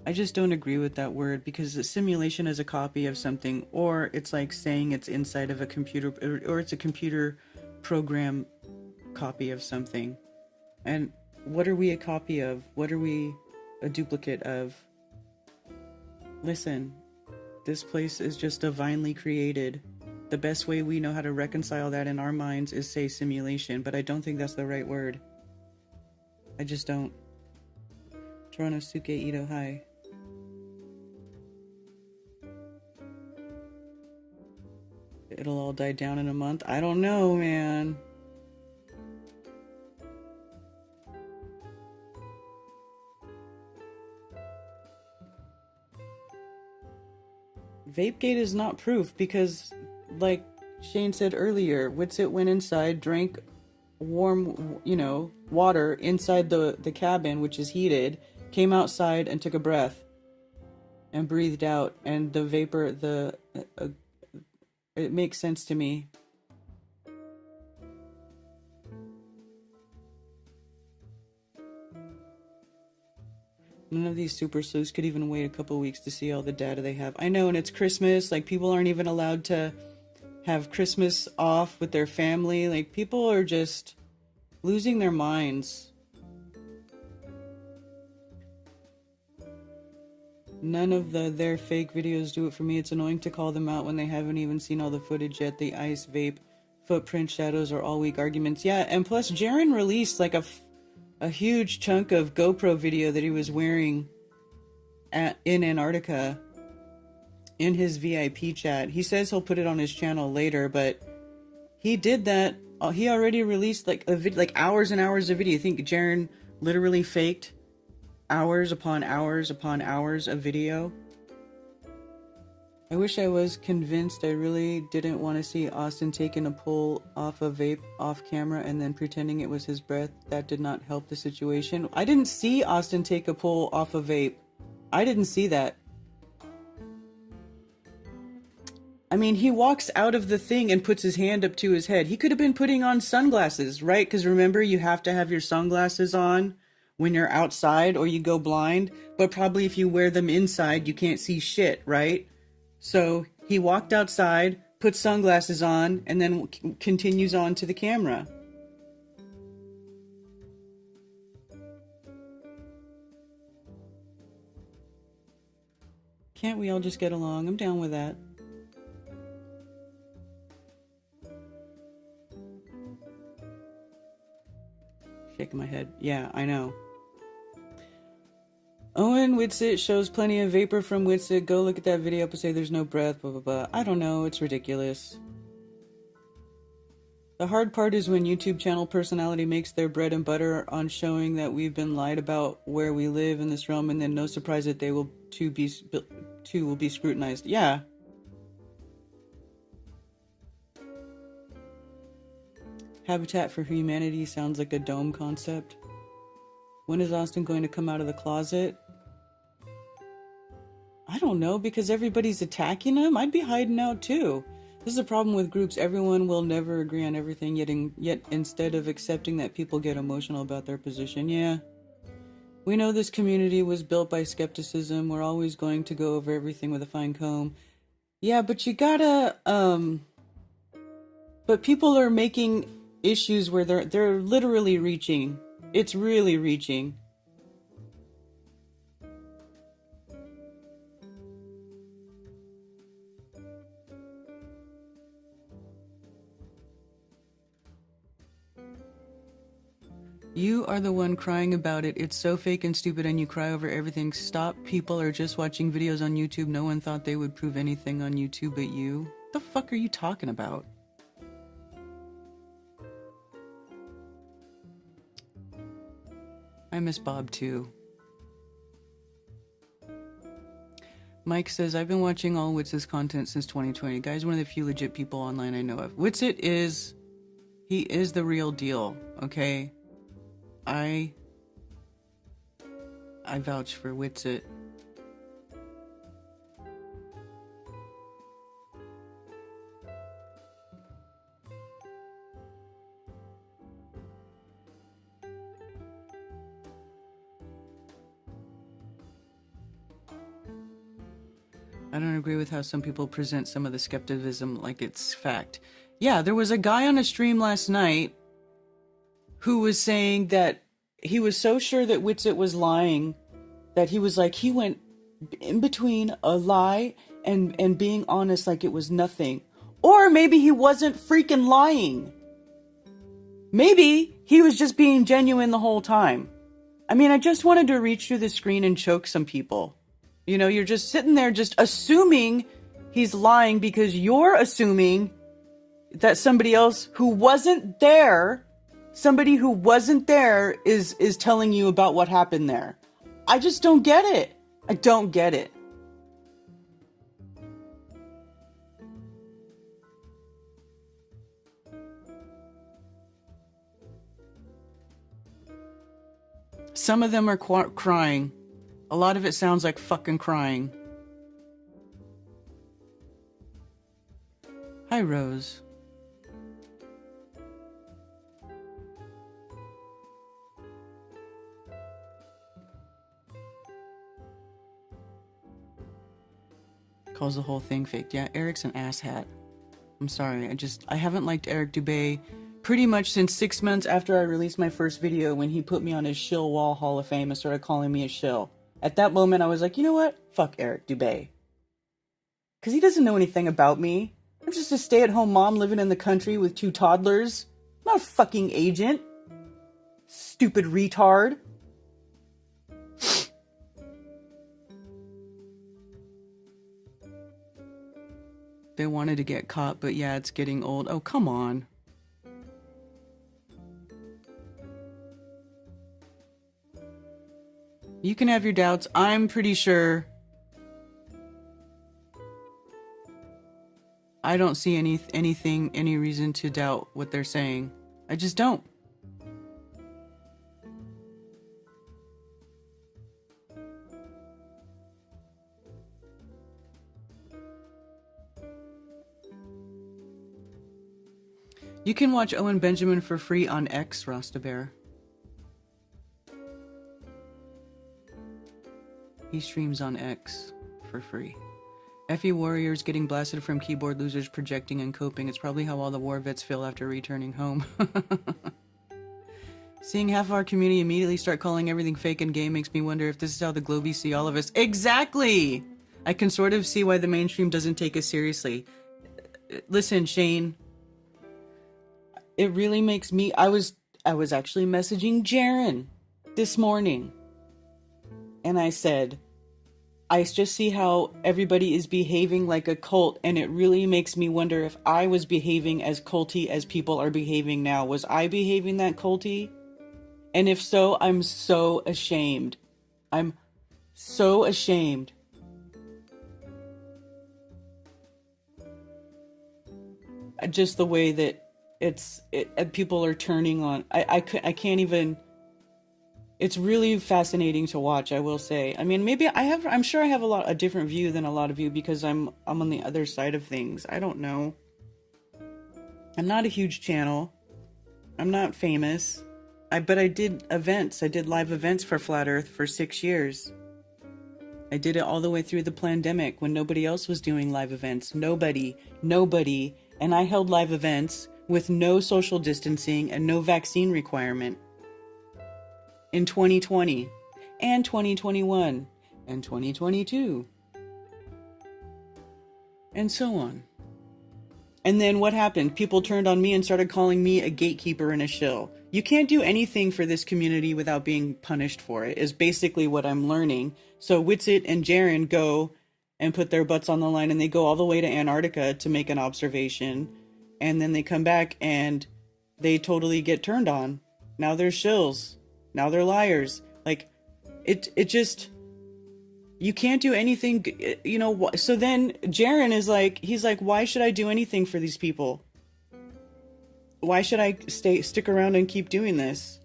I just don't agree with that word, because a simulation is a copy of something, or it's like saying it's inside of a computer, or it's a computer program copy of something. And what are we a copy of? What are we a duplicate of? Listen, this place is just divinely created. The best way we know how to reconcile that in our minds is say simulation, but I don't think that's the right word. I just don't. Toronto Suke Ito, hi. It'll all die down in a month? I don't know, man. Vapegate is not proof because, like Shane said earlier, Whitsitt went inside, drank warm, water inside the cabin, which is heated, came outside and took a breath and breathed out, and the vapor, it makes sense to me. None of these super sleuths could even wait a couple weeks to see all the data they have. I know, and it's Christmas. Like, people aren't even allowed to have Christmas off with their family. Like, people are just losing their minds. None of their fake videos do it for me. It's annoying to call them out when they haven't even seen all the footage yet. The ice, vape, footprint, shadows are all weak arguments. Yeah, and plus Jaren released like a huge chunk of GoPro video that he was wearing in Antarctica in his VIP chat. He says he'll put it on his channel later, but he did that. He already released like hours and hours of video. I think Jaren literally faked hours upon hours upon hours of video. I wish I was convinced. I really didn't want to see Austin taking a pull off a vape off camera and then pretending it was his breath. That did not help the situation. I didn't see Austin take a pull off a vape. I didn't see that. I mean, he walks out of the thing and puts his hand up to his head. He could have been putting on sunglasses, right? Because remember, you have to have your sunglasses on when you're outside or you go blind. But probably if you wear them inside, you can't see shit, right? So He walked outside, put sunglasses on, and then continues on to the camera. Can't we all just get along? I'm down with that. Shaking my head. Yeah, I know. Owen Whitsitt shows plenty of vapor from Whitsitt. Go look at that video up and say there's no breath, blah, blah, blah. I don't know. It's ridiculous. The hard part is when YouTube channel personality makes their bread and butter on showing that we've been lied about where we live in this realm, and then no surprise that they will too will be scrutinized. Yeah. Habitat for Humanity sounds like a dome concept. When is Austin going to come out of the closet? I don't know, because everybody's attacking him. I'd be hiding out too. This is a problem with groups. Everyone will never agree on everything, yet instead of accepting that, people get emotional about their position. Yeah. We know this community was built by skepticism. We're always going to go over everything with a fine comb. Yeah, but you gotta, but people are making issues where they're literally reaching. It's really reaching. You are the one crying about it. It's so fake and stupid, and you cry over everything. Stop. People are just watching videos on YouTube. No one thought they would prove anything on YouTube but you. What the fuck are you talking about? I miss Bob too. Mike says, I've been watching all Witsitt's content since 2020. Guy's one of the few legit people online I know of. Whitsitt is, he is the real deal, okay? I vouch for Whitsitt. I don't agree with how some people present some of the skepticism like it's fact. Yeah, there was a guy on a stream last night who was saying that he was so sure that Whitsitt was lying that he was like, he went in between a lie and being honest like it was nothing. Or maybe he wasn't freaking lying. Maybe he was just being genuine the whole time. I mean, I just wanted to reach through the screen and choke some people. You know, you're just sitting there just assuming he's lying because you're assuming that somebody else who wasn't there, somebody who wasn't there is telling you about what happened there. I just don't get it. I don't get it. Some of them are crying. A lot of it sounds like fucking crying. Hi, Rose. Calls the whole thing fake. Yeah, Eric's an asshat. I'm sorry. I haven't liked Eric Dubay pretty much since 6 months after I released my first video when he put me on his shill wall Hall of Fame and started calling me a shill. At that moment, I was like, you know what? Fuck Eric Dubay. Because he doesn't know anything about me. I'm just a stay-at-home mom living in the country with 2 toddlers. I'm not a fucking agent. Stupid retard. They wanted to get caught, but yeah, it's getting old. Oh, come on. You can have your doubts. I'm pretty sure I don't see any reason to doubt what they're saying. I just don't. You can watch Owen Benjamin for free on X, Rasta Bear. He streams on X for free. FE warriors getting blasted from keyboard losers projecting and coping. It's probably how all the war vets feel after returning home. Seeing half of our community immediately start calling everything fake and gay makes me wonder if this is how the Globies see all of us. Exactly! I can sort of see why the mainstream doesn't take us seriously. Listen, Shane. It really makes me... I was actually messaging Jaren this morning. And I said, I just see how everybody is behaving like a cult, and it really makes me wonder if I was behaving as culty as people are behaving now. Was I behaving that culty? And if so, I'm so ashamed. I'm so ashamed. Just the way that people are turning on. I can't even. It's really fascinating to watch, I will say. I mean, maybe I'm sure I have a different view than a lot of you because I'm on the other side of things. I don't know. I'm not a huge channel. I'm not famous. But I did events. I did live events for Flat Earth for 6 years. I did it all the way through the pandemic when nobody else was doing live events. Nobody. And I held live events with no social distancing and no vaccine requirement. In 2020 and 2021 and 2022 and so on. And then what happened? People turned on me and started calling me a gatekeeper and a shill. You can't do anything for this community without being punished for it, is basically what I'm learning. So Witsit and Jaren go and put their butts on the line, and they go all the way to Antarctica to make an observation. And then they come back and they totally get turned on. Now they're shills. Now they're liars. Like, it just... You can't do anything, you know. So then Jaren is like, he's like, why should I do anything for these people? Why should I stick around and keep doing this?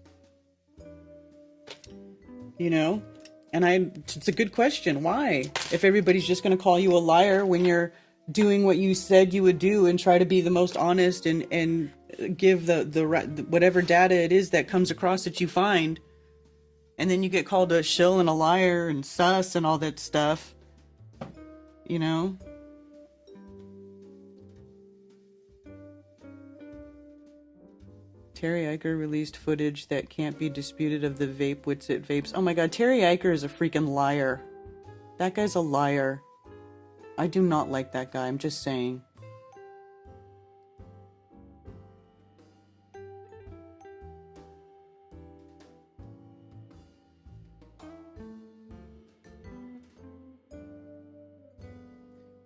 You know? And it's a good question. Why? If everybody's just going to call you a liar when you're doing what you said you would do and try to be the most honest and give the whatever data it is that comes across that you find. And then you get called a shill and a liar and sus and all that stuff. You know? Terry Eicher released footage that can't be disputed of the vape Witsit vapes. Oh my god, Terry Eicher is a freaking liar. That guy's a liar. I do not like that guy, I'm just saying.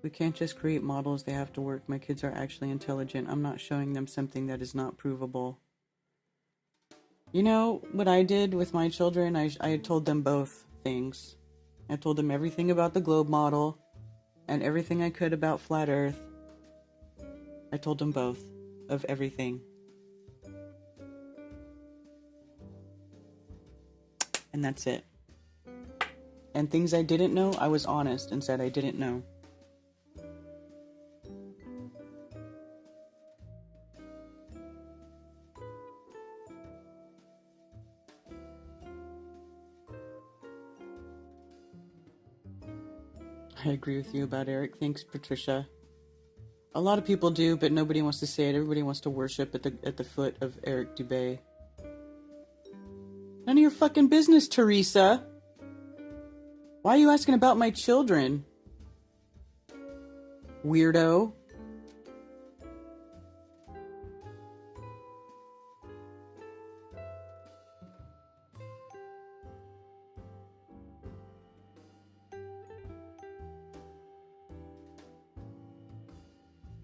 We can't just create models, they have to work. My kids are actually intelligent. I'm not showing them something that is not provable. You know what I did with my children? I told them both things. I told them everything about the globe model and everything I could about flat earth. I told them both of everything. And that's it. And things I didn't know, I was honest and said I didn't know. I agree with you about Eric. Thanks, Patricia. A lot of people do, but nobody wants to say it. Everybody wants to worship at the foot of Eric Dubay. None of your fucking business, Teresa. Why are you asking about my children? Weirdo.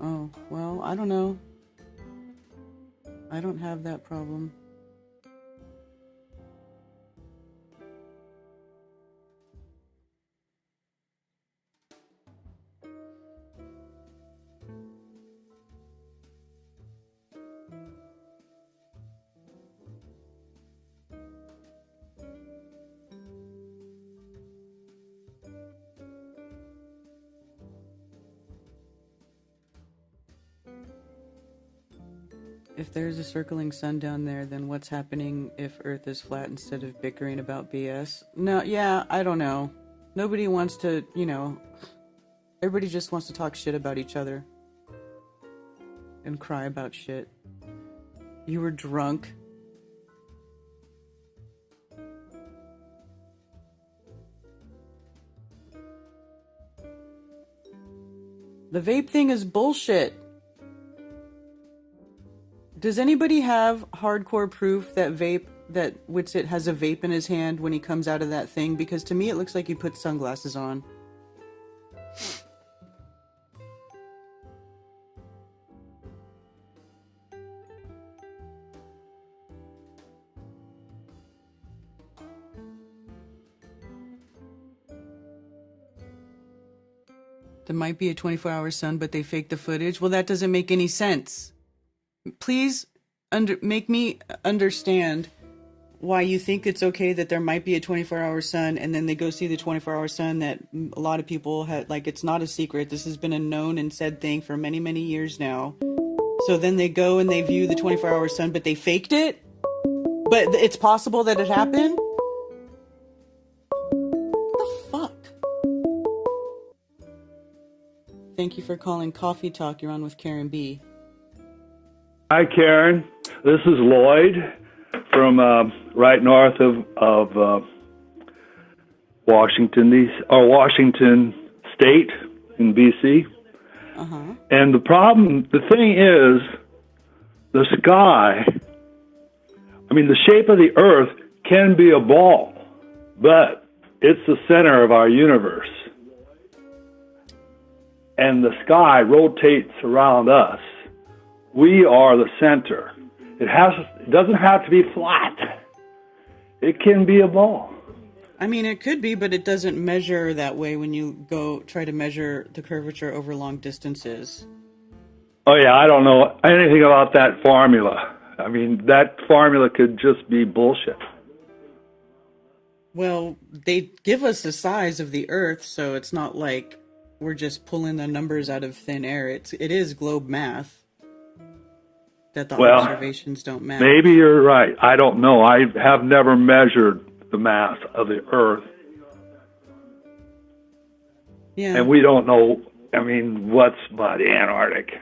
Oh, well, I don't know. I don't have that problem. If there's a circling sun down there, then what's happening if Earth is flat instead of bickering about BS? No, yeah, I don't know. Nobody wants to, you know... Everybody just wants to talk shit about each other. And cry about shit. You were drunk. The vape thing is bullshit. Does anybody have hardcore proof that Witsit has a vape in his hand when he comes out of that thing? Because to me it looks like he put sunglasses on. There might be a 24-hour sun, but they faked the footage. Well, that doesn't make any sense. Please make me understand why you think it's okay that there might be a 24-hour sun, and then they go see the 24-hour sun that a lot of people had, like, it's not a secret. This has been a known and said thing for many, many years now. So then they go and they view the 24-hour sun, but they faked it? But it's possible that it happened? Thank you for calling Coffee Talk. You're on with Karen B. Hi, Karen. This is Lloyd from right north of Washington State in BC. And the thing is, the sky, I mean, the shape of the Earth can be a ball, but it's the center of our universe. And the sky rotates around us. We are the center. It doesn't have to be flat. It can be a ball. I mean, it could be, but it doesn't measure that way when you go try to measure the curvature over long distances. Oh, yeah, I don't know anything about that formula. I mean, that formula could just be bullshit. Well, they give us the size of the Earth, so it's not like we're just pulling the numbers out of thin air. It is globe math that the observations don't match. Maybe you're right. I don't know. I have never measured the mass of the Earth. Yeah. And we don't know, I mean, what's about Antarctic?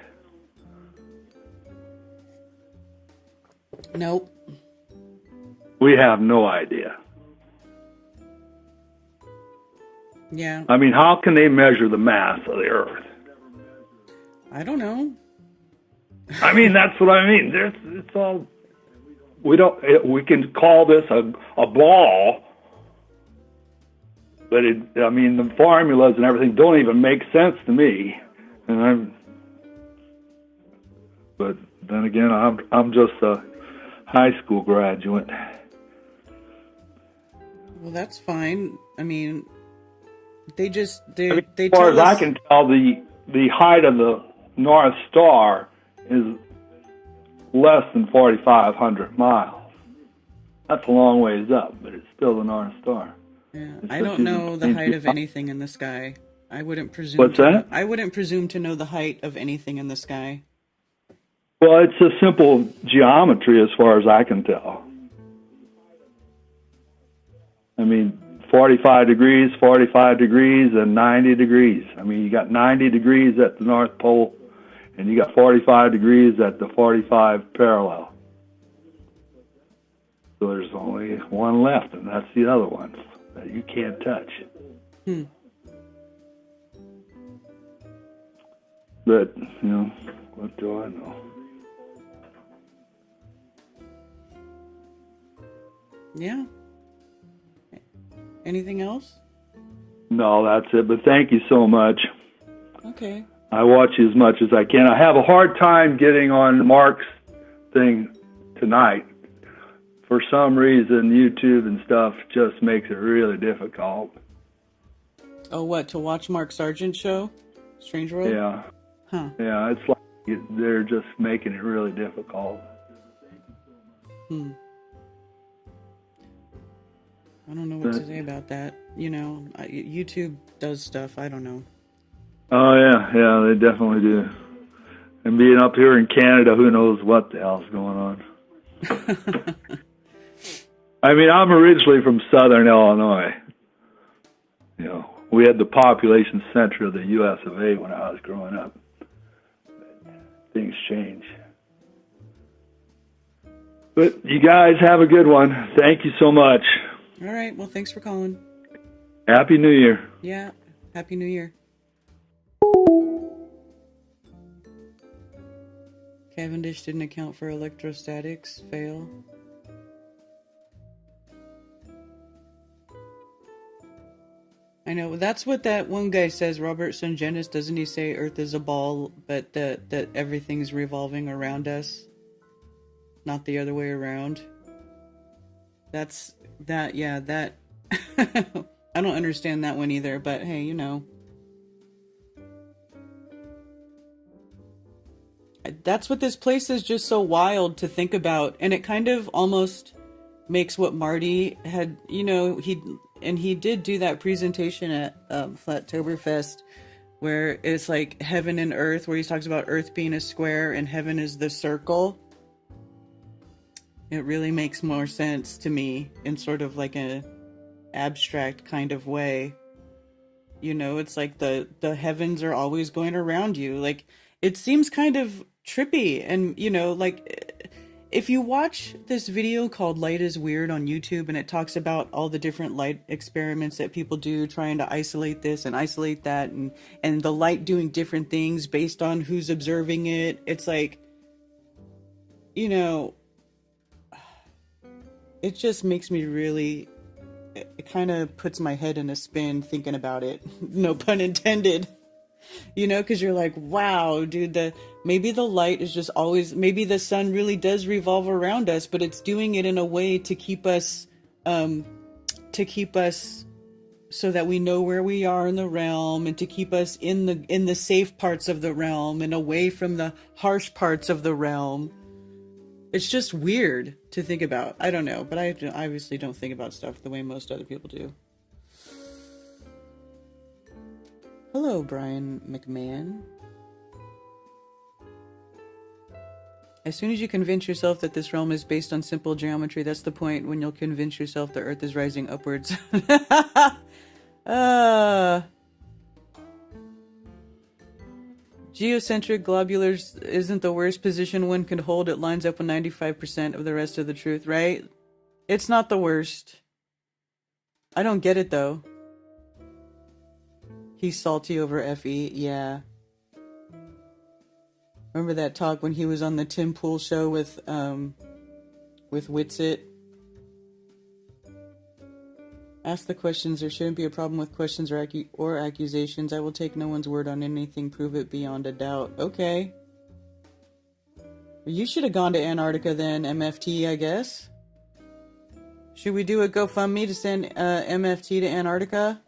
Nope. We have no idea. Yeah. I mean, how can they measure the mass of the Earth? I don't know. I mean, that's what I mean. It's all, we can call this a ball, but I mean, the formulas and everything don't even make sense to me. But then again, I'm just a high school graduate. Well, that's fine. I mean, they as far as I can tell, the height of the North Star is less than 4,500 miles. That's a long ways up, but it's still the North Star. Yeah, I don't know the height of anything in the sky. I wouldn't presume. What's that? I wouldn't presume to know the height of anything in the sky. Well, it's a simple geometry as far as I can tell. I mean, 45 degrees, and 90 degrees. I mean, you got 90 degrees at the North Pole, and you got 45 degrees at the 45 parallel. So there's only one left, and that's the other one that you can't touch. But, you know, what do I know? Yeah. Anything else? No, that's it. But thank you so much. Okay. I watch you as much as I can. I have a hard time getting on Mark's thing tonight. For some reason, YouTube and stuff just makes it really difficult. Oh, what? To watch Mark Sargent's show? Strange World? Yeah. Huh. Yeah, it's like they're just making it really difficult. I don't know what to say about that. You know, YouTube does stuff. I don't know. Oh, yeah, they definitely do. And being up here in Canada, who knows what the hell's going on. I mean, I'm originally from Southern Illinois. You know, We had the population center of the U.S. of A. when I was growing up. Things change. But you guys have a good one. Thank you so much. All right. Well, thanks for calling. Happy New Year. Yeah. Happy New Year. Cavendish didn't account for electrostatics. Fail. I know. That's what that one guy says, Robert Sungenis. Doesn't he say Earth is a ball, but that everything's revolving around us? Not the other way around. That's that. Yeah, that. I don't understand that one either, but hey, you know. That's what this place is, just so wild to think about. And it kind of almost makes what Marty had, you know, he did do that presentation at Flattoberfest where it's like heaven and earth, where he talks about earth being a square and heaven is the circle. It really makes more sense to me in sort of like a abstract kind of way. You know, it's like the heavens are always going around you. Like, it seems kind of trippy. And, you know, like, if you watch this video called Light is Weird on YouTube, and it talks about all the different light experiments that people do trying to isolate this and isolate that, and the light doing different things based on who's observing it, it's like, you know, it just makes me really, it kind of puts my head in a spin thinking about it. No pun intended. You know, because you're like, wow, dude, maybe the light is just always, maybe the sun really does revolve around us, but it's doing it in a way to keep us so that we know where we are in the realm, and to keep us in the safe parts of the realm and away from the harsh parts of the realm. It's just weird to think about. I don't know, but I obviously don't think about stuff the way most other people do. Hello, Brian McMahon. As soon as you convince yourself that this realm is based on simple geometry, that's the point when you'll convince yourself the Earth is rising upwards. Geocentric globulars isn't the worst position one could hold. It lines up with 95% of the rest of the truth, right? It's not the worst. I don't get it, though. He's salty over FE, yeah. Remember that talk when he was on the Tim Pool show with Witsit? Ask the questions. There shouldn't be a problem with questions or accusations. I will take no one's word on anything. Prove it beyond a doubt. Okay. You should have gone to Antarctica then, MFT, I guess. Should we do a GoFundMe to send MFT to Antarctica?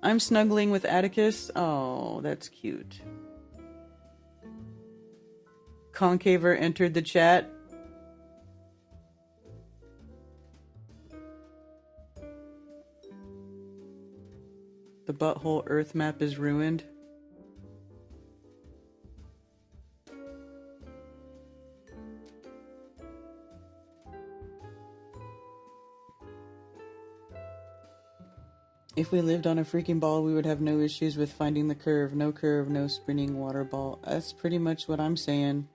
I'm snuggling with Atticus. Oh, that's cute. Concaver entered the chat. The butthole Earth map is ruined. If we lived on a freaking ball, we would have no issues with finding the curve. No curve, no spinning water ball. That's pretty much what I'm saying.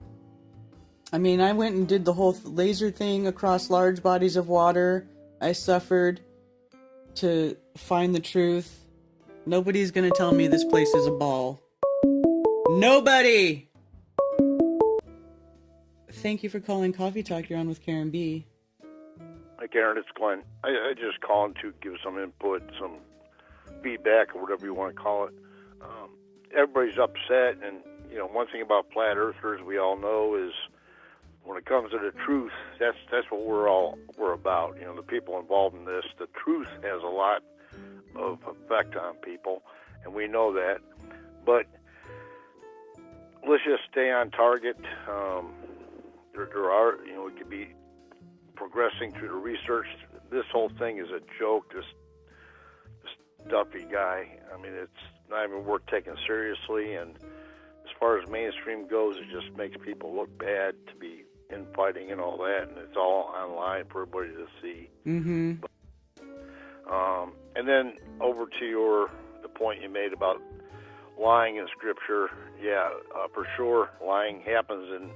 I mean, I went and did the whole laser thing across large bodies of water. I suffered to find the truth. Nobody's gonna tell me this place is a ball. Nobody! Thank you for calling Coffee Talk. You're on with Karen B. Hi, Karen. It's Glenn. I just calling to give some input, some feedback, or whatever you want to call it. Everybody's upset, and you know, one thing about flat earthers we all know is when it comes to the truth, that's what we're about. You know, the people involved in this, the truth has a lot of effect on people, and we know that. But let's just stay on target. There are, you know, we could be progressing through the research. This whole thing is a joke. This Duffy guy, I mean, it's not even worth taking seriously. And as far as mainstream goes, it just makes people look bad to be infighting and all that, and it's all online for everybody to see. Mm-hmm. But And then over to the point you made about lying in Scripture. Yeah, for sure, lying happens in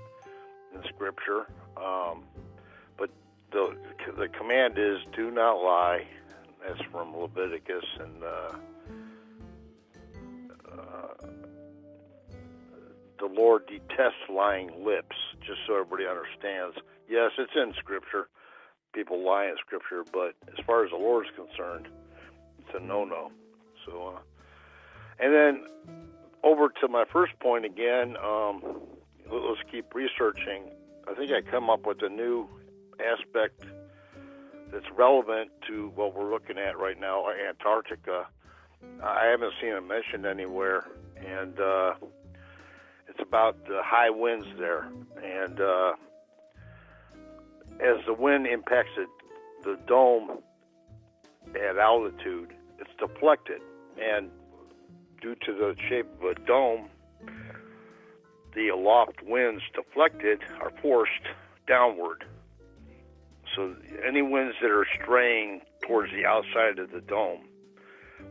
Scripture. But the command is do not lie. That's from Leviticus, and the Lord detests lying lips, just so everybody understands. Yes, it's in Scripture. People lie in Scripture, but as far as the Lord's concerned, it's a no-no. So, and then over to my first point again, let's keep researching. I think I come up with a new aspect that's relevant to what we're looking at right now, Antarctica. I haven't seen it mentioned anywhere, and it's about the high winds there. And as the wind impacts the dome at altitude, it's deflected. And due to the shape of a dome, the aloft winds deflected are forced downward. So any winds that are straying towards the outside of the dome,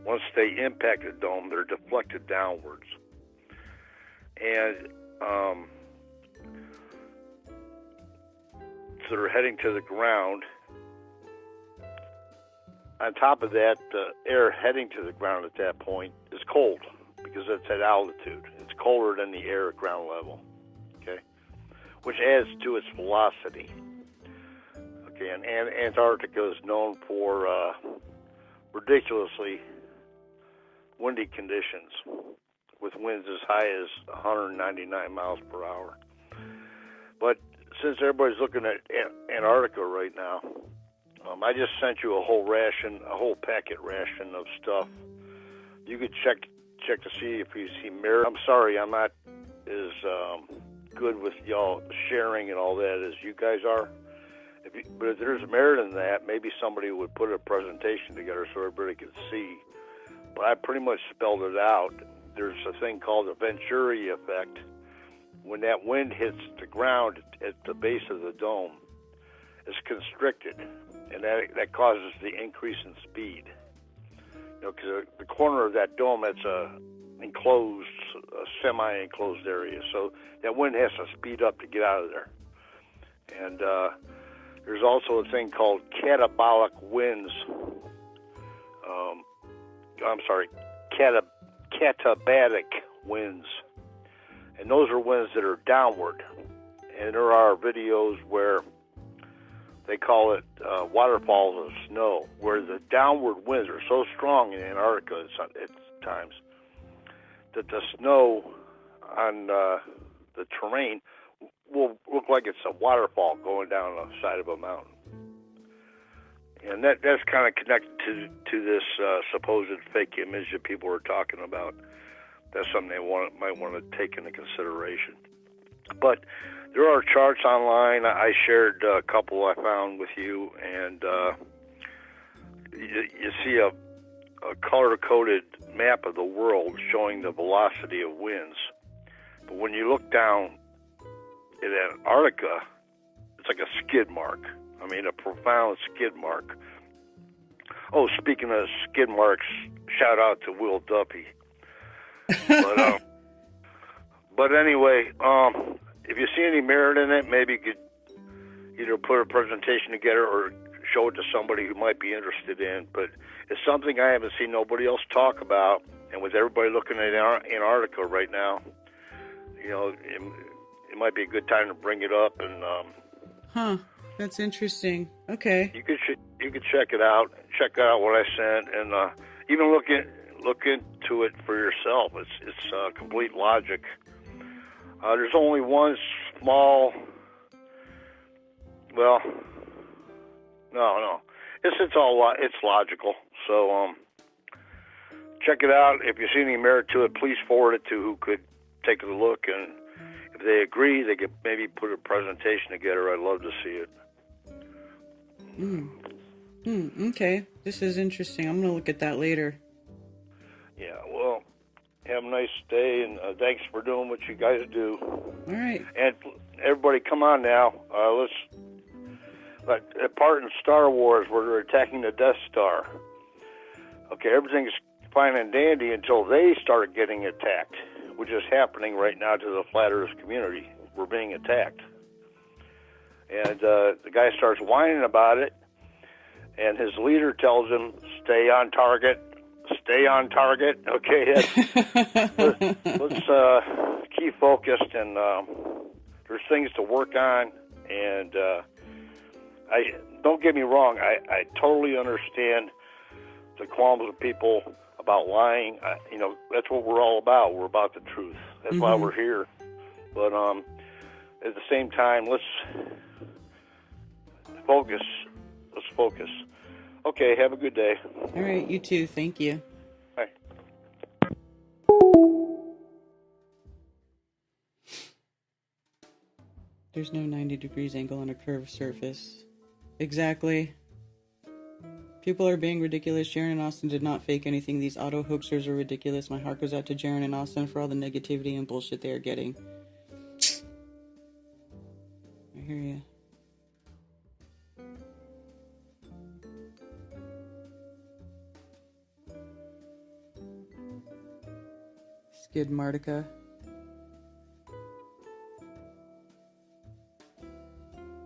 once they impact the dome, they're deflected downwards. And so they're heading to the ground. On top of that, the air heading to the ground at that point is cold because it's at altitude. It's colder than the air at ground level, okay, which adds to its velocity. Okay, and Antarctica is known for ridiculously windy conditions with winds as high as 199 miles per hour. But since everybody's looking at Antarctica right now, I just sent you a whole packet ration of stuff. You could check to see if you see merit. I'm sorry, I'm not as good with y'all sharing and all that as you guys are. But if there's merit in that, maybe somebody would put a presentation together so everybody could see. But I pretty much spelled it out. There's a thing called the Venturi effect. When that wind hits the ground at the base of the dome, it's constricted, and that causes the increase in speed. You know, because the corner of that dome, it's a semi-enclosed area, so that wind has to speed up to get out of there. And there's also a thing called catabolic winds. Catabatic winds. And those are winds that are downward. And there are videos where they call it waterfalls of snow, where the downward winds are so strong in Antarctica at times that the snow on the terrain will look like it's a waterfall going down the side of a mountain. And that's kind of connected to this supposed fake image that people are talking about. That's something they might want to take into consideration. But there are charts online. I shared a couple I found with you, and you see a color-coded map of the world showing the velocity of winds. But when you look down at Antarctica, it's like a skid mark. I mean, a profound skid mark. Oh, speaking of skid marks, shout out to Will Duffy. But anyway, if you see any merit in it, maybe you could either put a presentation together or show it to somebody who might be interested in. But it's something I haven't seen nobody else talk about. And with everybody looking at Antarctica right now, you know, it might be a good time to bring it up. And that's interesting. Okay. You could check it out. Check out what I sent, and even look into it for yourself. It's complete logic. There's only one small. Well, no. It's logical. So check it out. If you see any merit to it, please forward it to who could take a look, and if they agree, they could maybe put a presentation together. I'd love to see it. Okay. This is interesting. I'm going to look at that later. Yeah, well, have a nice day, and thanks for doing what you guys do. All right. And everybody, come on now. Let's, like a part in Star Wars where they're attacking the Death Star. Okay, everything's fine and dandy until they start getting attacked, which is happening right now to the flat Earth community. We're being attacked. And the guy starts whining about it, and his leader tells him, stay on target, stay on target. Okay, let's keep focused, and there's things to work on. And I don't get me wrong, I totally understand the qualms of people about lying. That's what we're all about. We're about the truth. That's why we're here. But at the same time, let's focus. Let's focus. Okay, have a good day. All right, you too. Thank you. Bye. There's no 90 degrees angle on a curved surface. Exactly. People are being ridiculous. Jaron and Austin did not fake anything. These auto hoaxers are ridiculous. My heart goes out to Jaron and Austin for all the negativity and bullshit they are getting. I hear you. Skidmartica.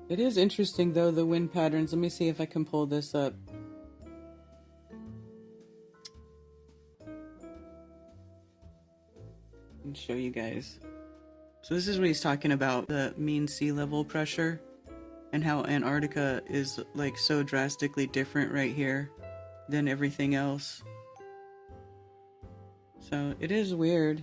It is interesting though, the wind patterns. Let me see if I can pull this up. And show you guys. So this is what he's talking about, the mean sea level pressure and how Antarctica is like so drastically different right here than everything else. So it is weird.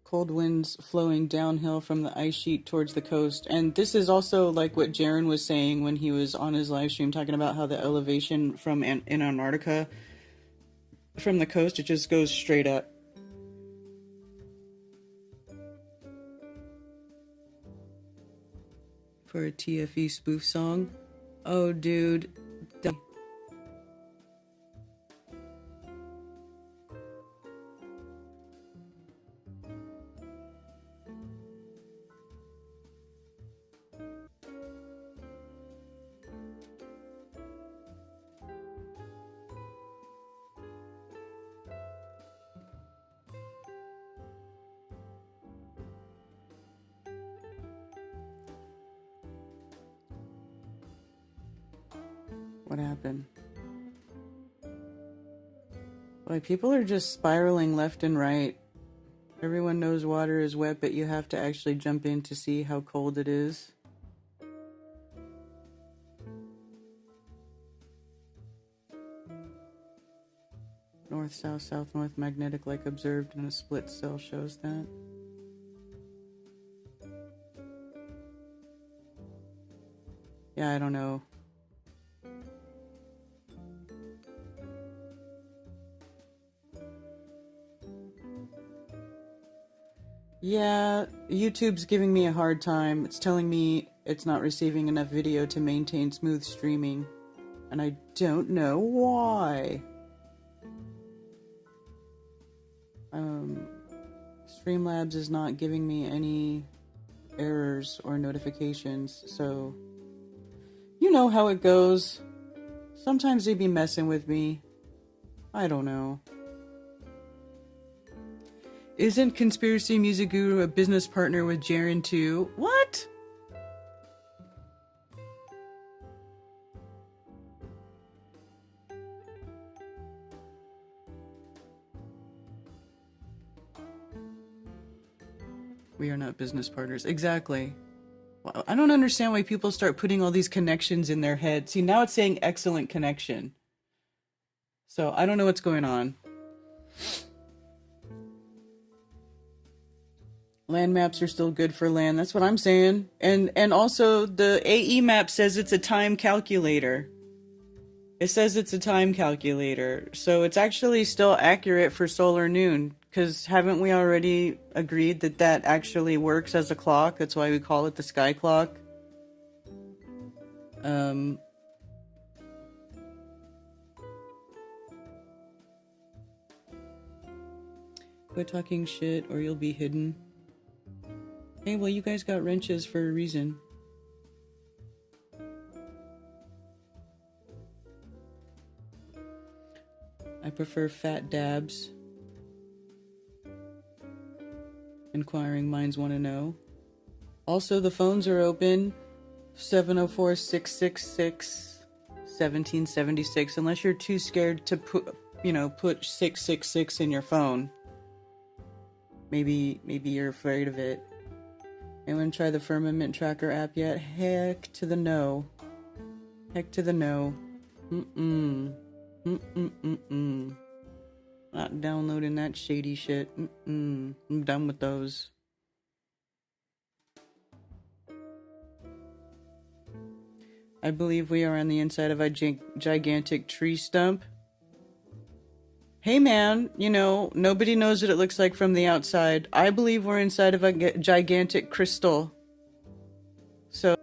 Cold winds flowing downhill from the ice sheet towards the coast. And this is also like what Jaron was saying when he was on his live stream, talking about how the elevation from in Antarctica, from the coast, it just goes straight up. For a TFE spoof song? Oh, dude. What happened? Like, people are just spiraling left and right. Everyone knows water is wet, but you have to actually jump in to see how cold it is. North, south, south, north, magnetic like observed in a split cell shows that. Yeah, I don't know. Yeah, YouTube's giving me a hard time. It's telling me it's not receiving enough video to maintain smooth streaming. And I don't know why. Streamlabs is not giving me any errors or notifications, so you know how it goes. Sometimes they be messing with me. I don't know. Isn't Conspiracy Music Guru a business partner with Jaron too? What? We are not business partners. Exactly. Well, I don't understand why people start putting all these connections in their head. See, now it's saying excellent connection. So I don't know what's going on. Land maps are still good for land. That's what I'm saying. And also the AE map says it's a time calculator. It says it's a time calculator. So it's actually still accurate for solar noon. Because haven't we already agreed that that actually works as a clock? That's why we call it the sky clock. Quit talking shit or you'll be hidden. Hey, well, you guys got wrenches for a reason. I prefer fat dabs. Inquiring minds want to know. Also, the phones are open. 704-666-1776. Unless you're too scared to put 666 in your phone. Maybe you're afraid of it. Anyone try the Firmament Tracker app yet? Heck to the no. Heck to the no. Not downloading that shady shit. I'm done with those. I believe we are on the inside of a gigantic tree stump. Hey man, nobody knows what it looks like from the outside. I believe we're inside of a gigantic crystal. So...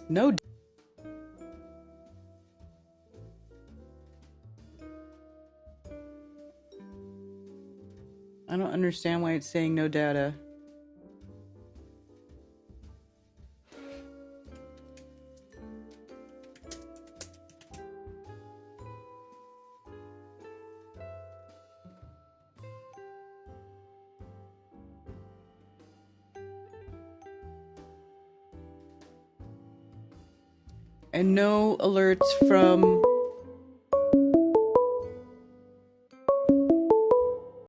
No. I don't understand why it's saying no data. And no alerts from